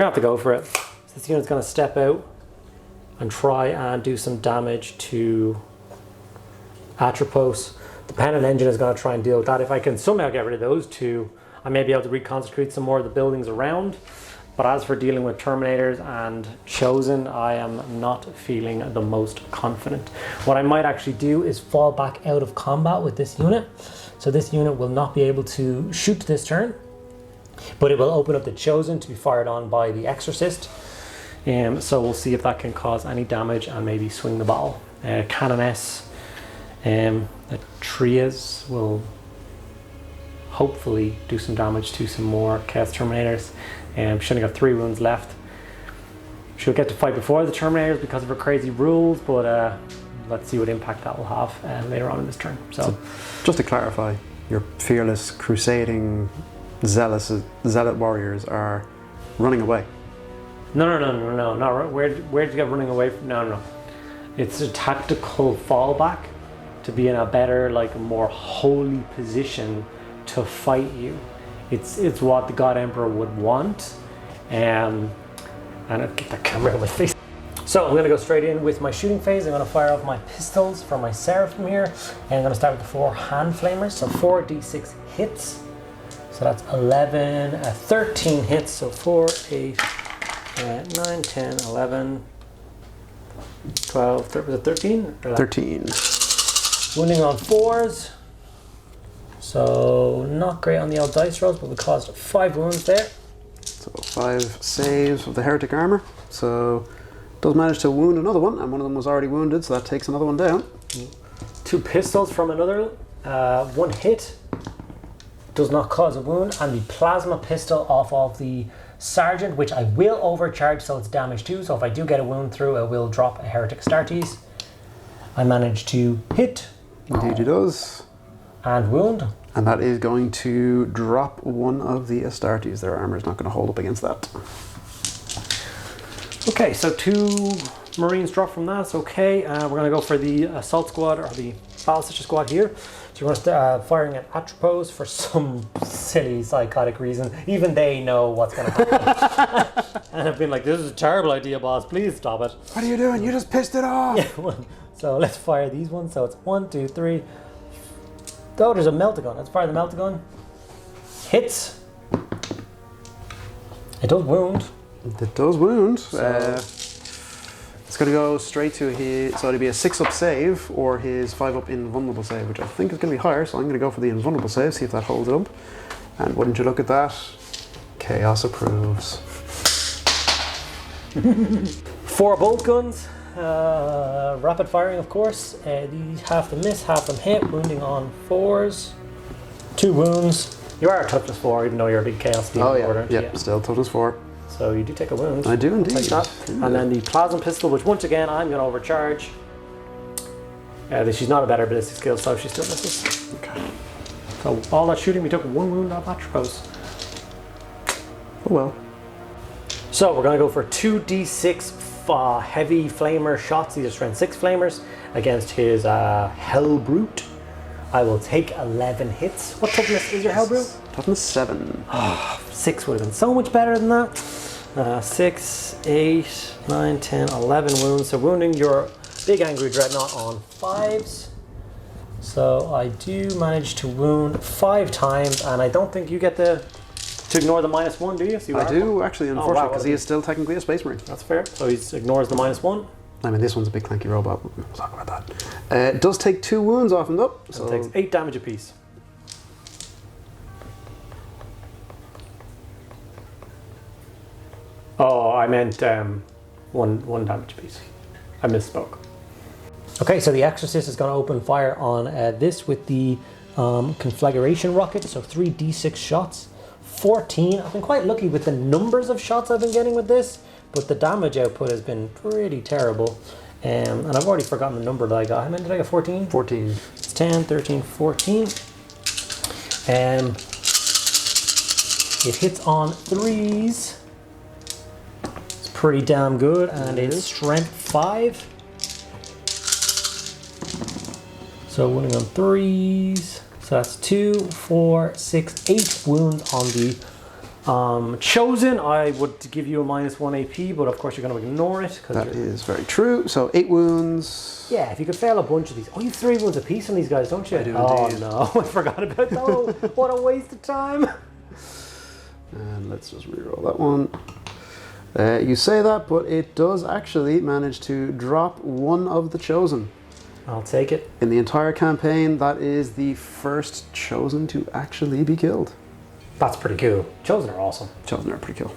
to have to go for it. This unit's going to step out and try and do some damage to Atropos. The Pennant Engine is going to try and deal with that. If I can somehow get rid of those 2, I may be able to reconsecrate some more of the buildings around. But as for dealing with Terminators and Chosen, I am not feeling the most confident. What I might actually do is fall back out of combat with this unit. So this unit will not be able to shoot this turn, but it will open up the Chosen to be fired on by the Exorcist. So we'll see if that can cause any damage and maybe swing the battle. Canoness, the Trias will hopefully do some damage to some more Chaos Terminators. She's only got 3 wounds left. She'll get to fight before the Terminators because of her crazy rules, but let's see what impact that will have later on in this turn. So just to clarify, your fearless, crusading, zealot warriors are running away. No, not where'd you get running away from? No. It's a tactical fallback to be in a better, like, more holy position to fight you. It's what the God Emperor would want, and I'll get the camera out of my face. So I'm going to go straight in with my shooting phase. I'm going to fire off my pistols from my Seraphim here, and I'm going to start with the 4 hand flamers. So 4d6 hits. So that's 13 hits. So 4, 8, 9, 10, 11, 12, was it 13? 13. Wounding on 4s. So not great on the old dice rolls, but we caused 5 wounds there. So 5 saves of the heretic armor. So does manage to wound another one, and one of them was already wounded, so that takes another one down. 2 pistols from another. 1 hit does not cause a wound, and the plasma pistol off of the sergeant, which I will overcharge, so it's damage 2. So if I do get a wound through, I will drop a heretic Astartes. I managed to hit. Indeed, he does. And wound. And that is going to drop one of the Astartes. Their armor is not going to hold up against that. Okay, so 2 Marines drop from that. It's okay. We're going to go for the assault squad, or the battle sister squad here. So we're going to start firing at Atropos for some silly psychotic reason. Even they know what's going to happen. And I've been like, this is a terrible idea, boss. Please stop it. What are you doing? You just pissed it off. Yeah. So let's fire these ones. So it's 1, 2, 3. Oh, there's a meltagun. Let's fire the meltagun. Hits. It does wound. It does wound. So it's going to go straight to his, so it'll be a 6-up save or his 5-up invulnerable save, which I think is going to be higher, so I'm going to go for the invulnerable save, see if that holds it up. And wouldn't you look at that? Chaos approves. 4 bolt guns. Rapid firing, of course. These half them miss, half them hit. Wounding on 4s. 2 wounds. You are a toughness 4, even though you're a big chaos demon. Oh yeah, order, yep, still toughness 4. So you do take a wound. I do indeed. Take that. And then the plasma pistol, which once again I'm going to overcharge. She's not a better ballistic skill, so she still misses. Okay. So all that shooting, we took 1 wound off Atropos. Oh well. So we're going to go for 2d6 heavy flamer shots. These are strength 6 flamers against his Hell Brute. I will take 11 hits. What toughness is your Hell Brute? Toughness 7. 6 would have been so much better than that. 6, 8, 9, 10, 11 wounds. So wounding your big angry dreadnought on 5s. So I do manage to wound 5 times, and I don't think you get to ignore the -1, do you? So you I do, actually, unfortunately, because he is still technically a Space Marine. That's fair. So he ignores the -1. I mean, this one's a big clunky robot. We'll talk about that. It does take 2 wounds off him, though. So it takes 8 damage apiece. Oh, I meant one damage apiece. I misspoke. Okay, so the Exorcist is going to open fire on this with the conflagration rocket. So 3d6 shots. 14. I've been quite lucky with the numbers of shots I've been getting with this, but the damage output has been pretty terrible. And I've already forgotten the number that I got. How many did I get? 14? 14. It's 10, 13, 14. It hits on 3s. It's pretty damn good, and it's strength 5. So wounding on 3s. So that's 2, 4, 6, 8 wounds on the Chosen. I would give you a -1 AP, but of course you're going to ignore it. That is very true. So 8 wounds. Yeah, if you could fail a bunch of these. Oh, you have 3 wounds apiece on these guys, don't you? I do indeed. Oh no, I forgot about that. Oh, what a waste of time. And let's just reroll that one. You say that, but it does actually manage to drop 1 of the Chosen. I'll take it. In the entire campaign, that is the first Chosen to actually be killed. That's pretty cool. Chosen are awesome. Chosen are pretty cool.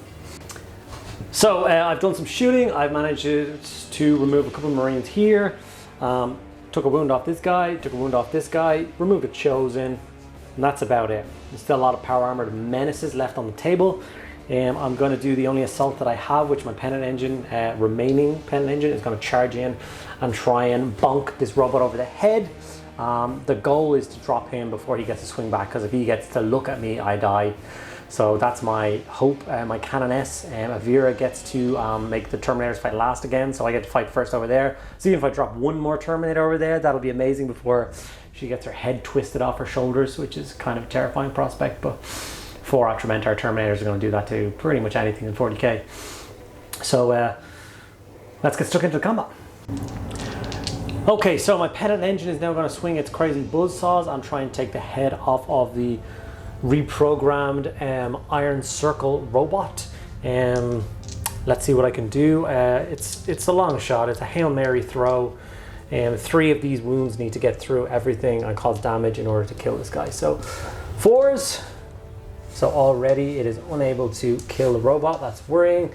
So I've done some shooting. I've managed to remove a couple of Marines here. Took a wound off this guy, took a wound off this guy, removed a Chosen, and that's about it. There's still a lot of power armored menaces left on the table. I'm going to do the only assault that I have, which my pennant engine, remaining pennant engine, is going to charge in and try and bonk this robot over the head. The goal is to drop him before he gets to swing back, because if he gets to look at me, I die. So that's my hope. My Canoness, Avira, gets to make the Terminators fight last again, so I get to fight first over there. So even if I drop 1 more Terminator over there, that'll be amazing before she gets her head twisted off her shoulders, which is kind of a terrifying prospect, but 4 Atramentar Terminators are going to do that to pretty much anything in 40k. So let's get stuck into the combat. Okay, so my pennant engine is now going to swing its crazy buzzsaws and try and take the head off of the reprogrammed Iron Circle robot. Let's see what I can do. It's a long shot. It's a Hail Mary throw. 3 of these wounds need to get through everything and cause damage in order to kill this guy. So 4s. So already it is unable to kill the robot. That's worrying.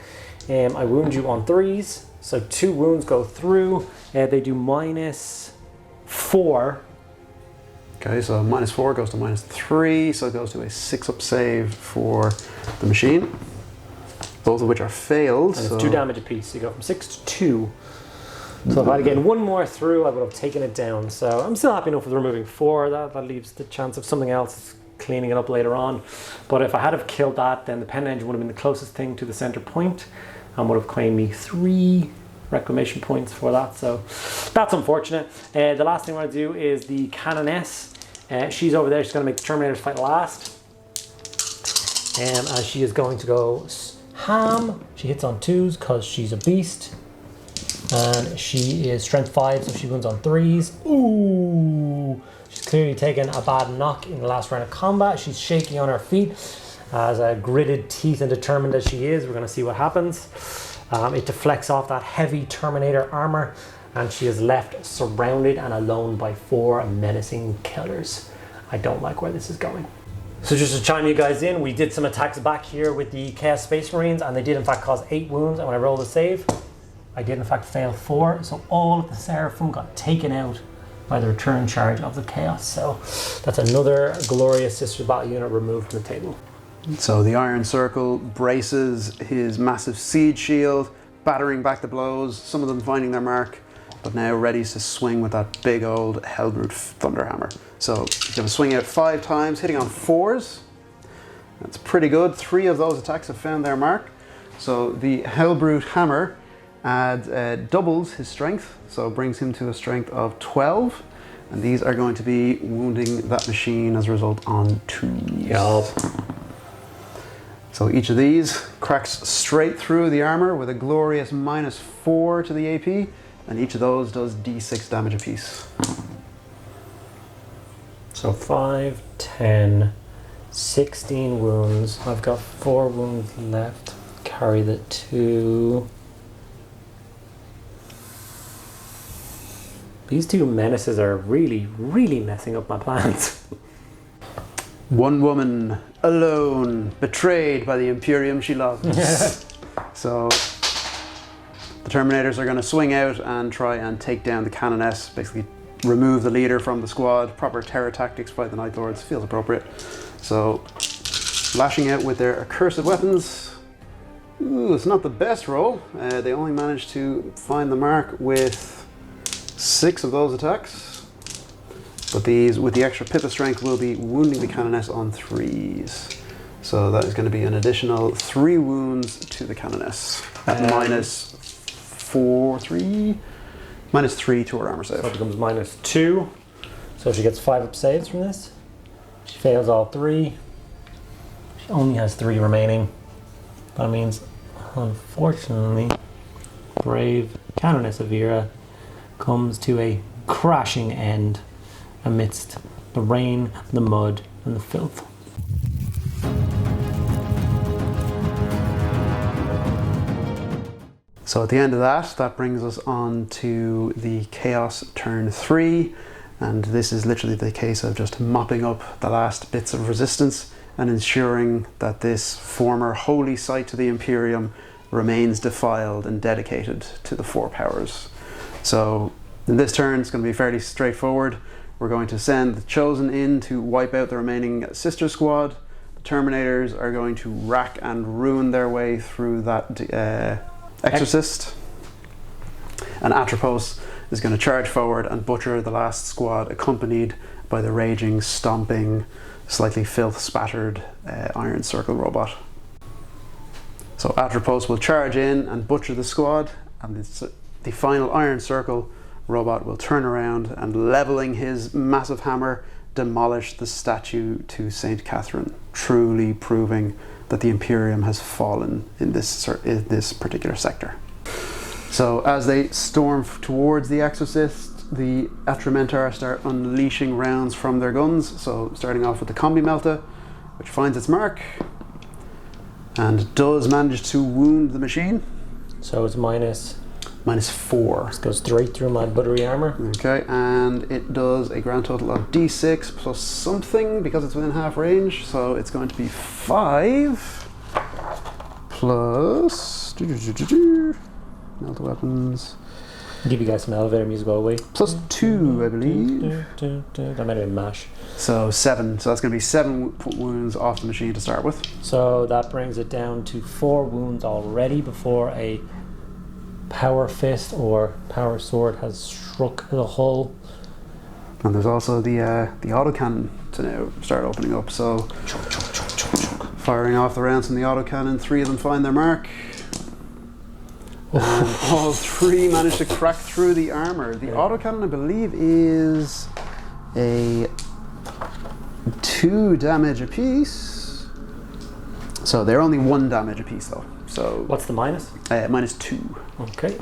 I wound you on 3s. So 2 wounds go through. They do -4. Okay, so -4 goes to -3, so it goes to a 6-up save for the machine. Both of which are failed. And it's 2 damage apiece. So you go from 6 to 2. So if I had again 1 more through, I would have taken it down. So I'm still happy enough with removing 4. That leaves the chance of something else cleaning it up later on. But if I had have killed that, then the pen engine would have been the closest thing to the center point and would have claimed me 3 reclamation points for that. So that's unfortunate. The last thing I want to do is the Canoness. She's over there. She's going to make the Terminators fight last. And she is going to go ham. She hits on 2s because she's a beast. And she is strength 5, so she wins on 3s. Ooh! She's clearly taken a bad knock in the last round of combat. She's shaky on her feet. As gritted teeth and determined as she is, we're going to see what happens. It deflects off that heavy Terminator armor, and she is left surrounded and alone by 4 menacing killers. I don't like where this is going. So just to chime you guys in, we did some attacks back here with the Chaos Space Marines, and they did in fact cause 8 wounds, and when I rolled a save, I did in fact fail 4, so all of the Seraphim got taken out by the return charge of the Chaos. So that's another glorious Sister Battle unit removed from the table. So the Iron Circle braces his massive siege shield, battering back the blows, some of them finding their mark. but now ready to swing with that big old Hellbrute Thunderhammer. So he's going to swing out 5 times, hitting on 4s. That's pretty good. 3 of those attacks have found their mark. So the Hellbrute Hammer doubles his strength, so brings him to a strength of 12. And these are going to be wounding that machine as a result on 2s. Yup. So each of these cracks straight through the armor with a glorious -4 to the AP, and each of those does d6 damage apiece. So 5, 10, 16 wounds. I've got 4 wounds left. Carry the 2. These 2 menaces are really, really messing up my plans. One woman, alone, betrayed by the Imperium she loves. So the Terminators are going to swing out and try and take down the Canoness, basically remove the leader from the squad. Proper terror tactics, fight the Night Lords, feels appropriate. So lashing out with their accursed weapons. Ooh, it's not the best roll. They only managed to find the mark with 6 of those attacks. But these, with the extra pip of strength, will be wounding the Canoness on 3s. So that is going to be an additional 3 wounds to the Canoness at -3 to her armor save. So it becomes -2. So she gets 5 up saves from this. She fails all 3. She only has 3 remaining. That means, unfortunately, brave Canoness of Vera comes to a crashing end amidst the rain, the mud, and the filth. So at the end of that brings us on to the Chaos turn 3, and this is literally the case of just mopping up the last bits of resistance and ensuring that this former holy site to the Imperium remains defiled and dedicated to the 4 powers. So in this turn it's going to be fairly straightforward. We're going to send the Chosen in to wipe out the remaining sister squad. The Terminators are going to rack and ruin their way through that Exorcist. And Atropos is going to charge forward and butcher the last squad, accompanied by the raging, stomping, slightly filth-spattered Iron Circle robot. So Atropos will charge in and butcher the squad, and the final Iron Circle robot will turn around and, leveling his massive hammer, demolish the statue to Saint Catherine, truly proving that the Imperium has fallen in this particular sector. So as they storm towards the Exorcist, the Atramentar start unleashing rounds from their guns. So starting off with the Combi Melta, which finds its mark and does manage to wound the machine. So it's -4. This goes straight through my buttery armor. Okay, and it does a grand total of d6 plus something because it's within half range. So it's going to be 5 plus Melta weapons. I'll give you guys some elevator music all the way. Plus 2, I believe. That might have been mash. So 7. So that's going to be 7 wounds off the machine to start with. So that brings it down to 4 wounds already before a power fist or power sword has struck the hull. And there's also the autocannon to now start opening up. So firing off the rounds from the autocannon, 3 of them find their mark. And all 3 manage to crack through the armor. The autocannon, I believe, is a 2 damage apiece. So they're only 1 damage apiece though. So what's the minus? -2. Okay.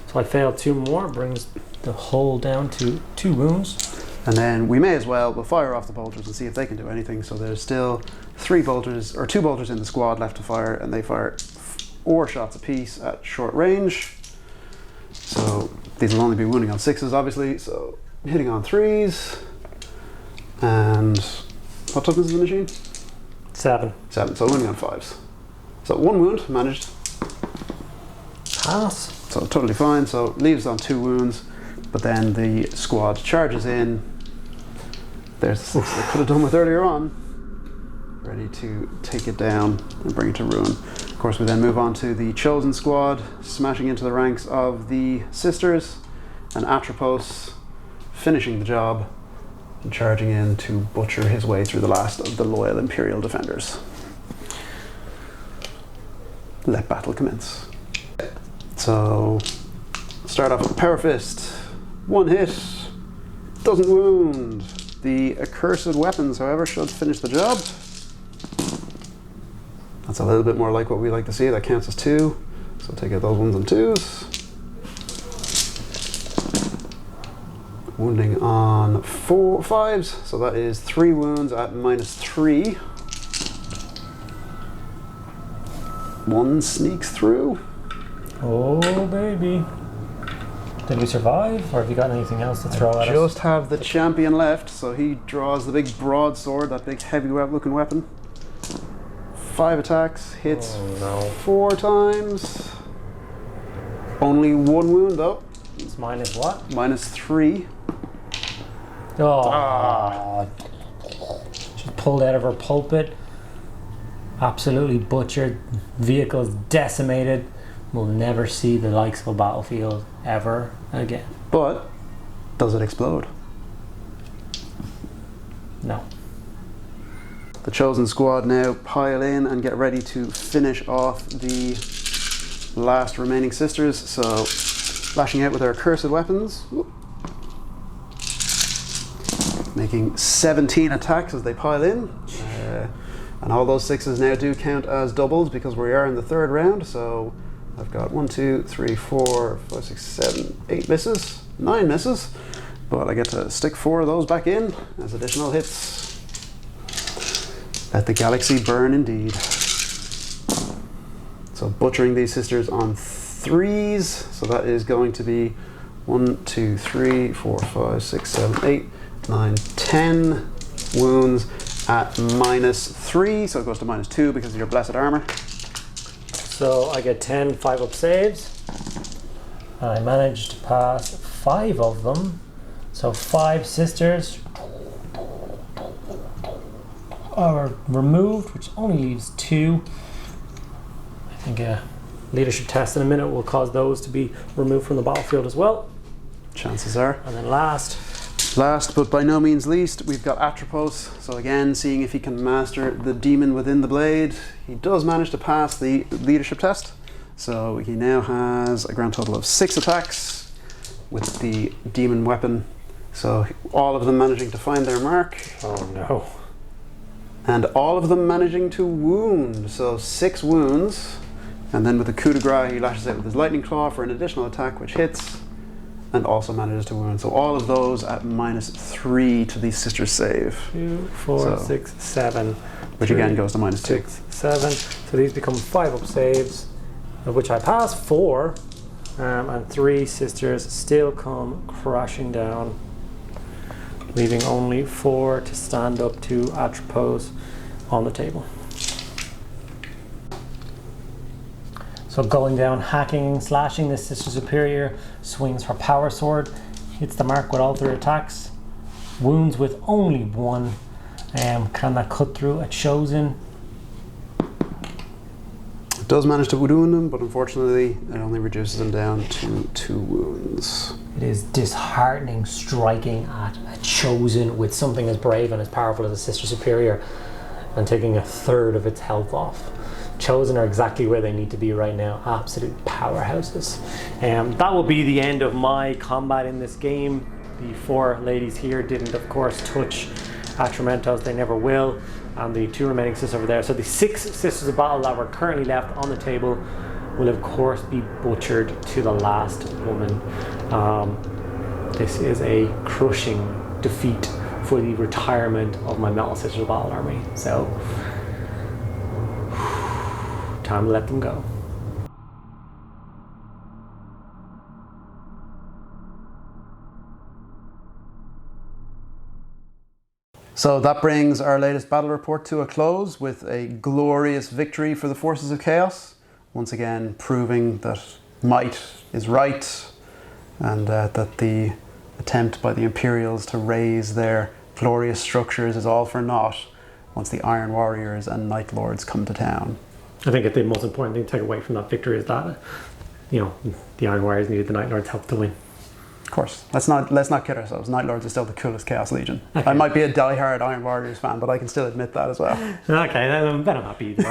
So I failed 2 more, brings the hull down to 2 wounds. And then we may as well, we'll fire off the bolters and see if they can do anything. So there's still 3 bolters, or 2 bolters in the squad left to fire, and they fire 4 shots apiece at short range. So these will only be wounding on 6s, obviously. So hitting on 3s. And what toughness is the machine? 7. 7, so wounding on 5s. So 1 wound managed. Pass. So totally fine. So leaves on 2 wounds, but then the squad charges in. There's the 6 they could have done with earlier on. Ready to take it down and bring it to ruin. Of course, we then move on to the Chosen squad, smashing into the ranks of the Sisters. and Atropos finishing the job and charging in to butcher his way through the last of the loyal Imperial defenders. Let battle commence. So, start off with Power Fist. One hit, doesn't wound. The accursed weapons, however, should finish the job. That's a little bit more like what we like to see. That counts as 2. So take out those 1s and 2s. Wounding on 4 5s. So that is 3 wounds at -3. 1 sneaks through. Oh, baby. Did we survive, or have you got anything else to throw at us? Just have the champion left, so he draws the big broadsword, that big heavy looking weapon. 5 attacks, hits 4 times. Only 1 wound though. It's minus what? -3. Oh. She's pulled out of her pulpit. Absolutely butchered. Vehicles decimated. We'll never see the likes of a battlefield ever again. But does it explode? No. The chosen squad now pile in and get ready to finish off the last remaining sisters. So, lashing out with their accursed weapons. Making 17 attacks as they pile in. And all those 6s now do count as doubles because we are in the 3rd round. So, I've got 1, 2, 3, 4, 5, 6, 7, 8 misses. 9 misses. But I get to stick 4 of those back in as additional hits. Let the galaxy burn indeed. So butchering these sisters on 3s. So that is going to be 1, 2, 3, 4, 5, 6, 7, 8, 9, 10 wounds at -3. So it goes to -2 because of your blessed armor. So I get 10 5-up saves. I managed to pass 5 of them. So 5 sisters are removed, which only leaves 2. I think a leadership test in a minute will cause those to be removed from the battlefield as well. Chances are. And then last but by no means least, we've got Atropos. So again, seeing if he can master the demon within the blade. He does manage to pass the leadership test. So he now has a grand total of 6 attacks with the demon weapon. So all of them managing to find their mark. Oh no. And all of them managing to wound. So 6 wounds. And then with the coup de grace, he lashes out with his lightning claw for an additional attack, which hits. And also manages to wound. So all of those at -3 to the sisters save. 2, 4, 6, 7. Which again goes to -2. 6, 7. So these become 5-up saves, of which I pass 4. And 3 sisters still come crashing down, leaving only 4 to stand up to Atropos on the table. So going down, hacking, slashing, this Sister Superior swings her power sword, hits the mark with all 3 attacks, wounds with only 1. Can that cut through a chosen? It does manage to wound him, but unfortunately it only reduces him down to 2 wounds. It is disheartening striking at a chosen with something as brave and as powerful as a Sister Superior and taking 1/3 of its health off. Chosen are exactly where they need to be right now. Absolute powerhouses. That will be the end of my combat in this game. The 4 ladies here didn't, of course, touch Atramentos. They never will. And the 2 remaining sisters over there. So the 6 sisters of battle that were currently left on the table will, of course, be butchered to the last woman. This is a crushing defeat for the retirement of my Metal Sisters of Battle army. So, time to let them go. So that brings our latest battle report to a close with a glorious victory for the forces of chaos. Once again, proving that might is right and that the attempt by the Imperials to raise their glorious structures is all for naught once the Iron Warriors and Night Lords come to town. I think the most important thing to take away from that victory is that, you know, the Iron Warriors needed the Night Lords' help to win. Of course. Let's not kid ourselves. Night Lords is still the coolest Chaos Legion. Okay. I might be a die-hard Iron Warriors fan, but I can still admit that as well. Okay, then I'm happy either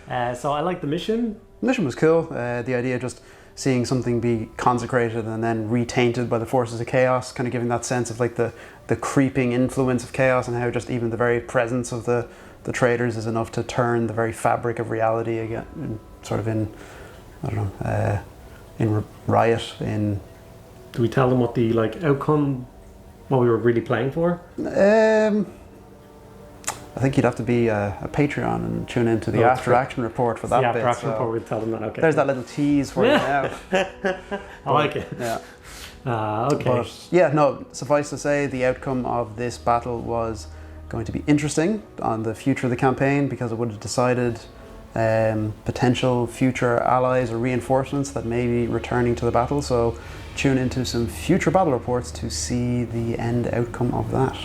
way. So I like the mission. The mission was cool. The idea of just seeing something be consecrated and then retainted by the forces of chaos, kind of giving that sense of like the creeping influence of chaos, and how just even the very presence of the traders is enough to turn the very fabric of reality again, sort of in, I don't know, in riot. In Do we tell them what the outcome, what we were really playing for? I think you'd have to be a Patreon and tune into the after action report for that The bit. after action report, we'll tell them that. Okay. There's that little tease for you now. I like it. Yeah. Okay. But yeah, no, suffice to say, the outcome of this battle was going to be interesting on the future of the campaign, because it would have decided potential future allies or reinforcements that may be returning to the battle. So tune into some future battle reports to see the end outcome of that.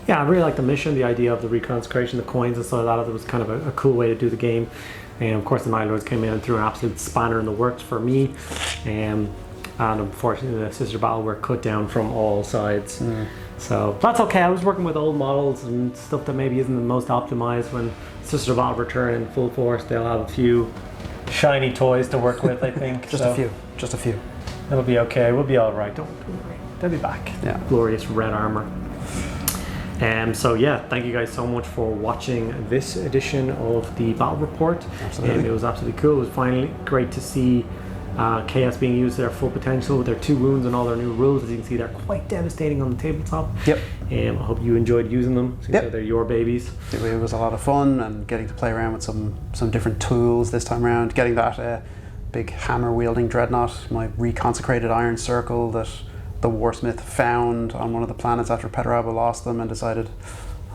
Yeah, I really like the mission, the idea of the reconsecration, the coins and stuff like that. It was kind of a cool way to do the game. And of course the Night Lords came in and threw an absolute spanner in the works for me. And unfortunately the Sister Battle were cut down from all sides. So that's okay. I was working with old models and stuff that maybe isn't the most optimized. When Sister Battle return in full force, they'll have a few shiny toys to work with, I think. Just a few. It'll be okay. We'll be all right. Don't worry. They'll be back. Yeah. Glorious red armor. So yeah, thank you guys so much for watching this edition of the Battle Report. Absolutely. It was absolutely cool. It was finally great to see Chaos being used to their full potential with their 2 wounds and all their new rules. As you can see, they're quite devastating on the tabletop. Yep. I hope you enjoyed using them. So they're your babies. It was a lot of fun, and getting to play around with some different tools this time around. Getting that big hammer wielding dreadnought, my reconsecrated iron circle that the Warsmith found on one of the planets after Petaraba lost them and decided,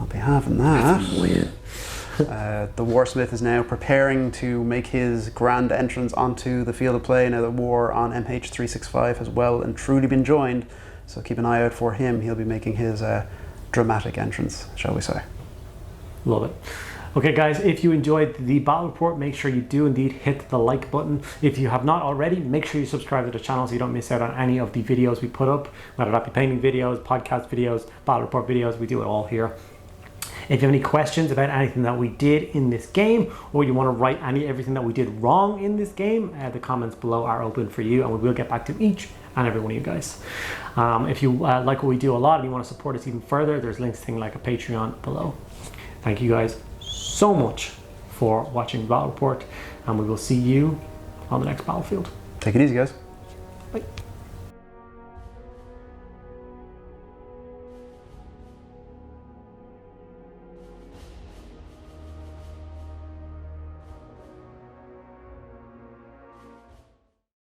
I'll be having that. The Warsmith is now preparing to make his grand entrance onto the field of play now that war on MH365 has well and truly been joined. So keep an eye out for him. He'll be making his dramatic entrance, shall we say. Love it. Okay guys, if you enjoyed the Battle Report, make sure you do indeed hit the like button. If you have not already, make sure you subscribe to the channel so you don't miss out on any of the videos we put up, whether that be painting videos, podcast videos, Battle Report videos. We do it all here. If you have any questions about anything that we did in this game, or you want to write everything that we did wrong in this game, the comments below are open for you, and we will get back to each and every one of you guys. If you like what we do a lot and you want to support us even further, there's links to things like a Patreon below. Thank you guys so much for watching the Battle Report, and we will see you on the next battlefield. Take it easy, guys. Bye.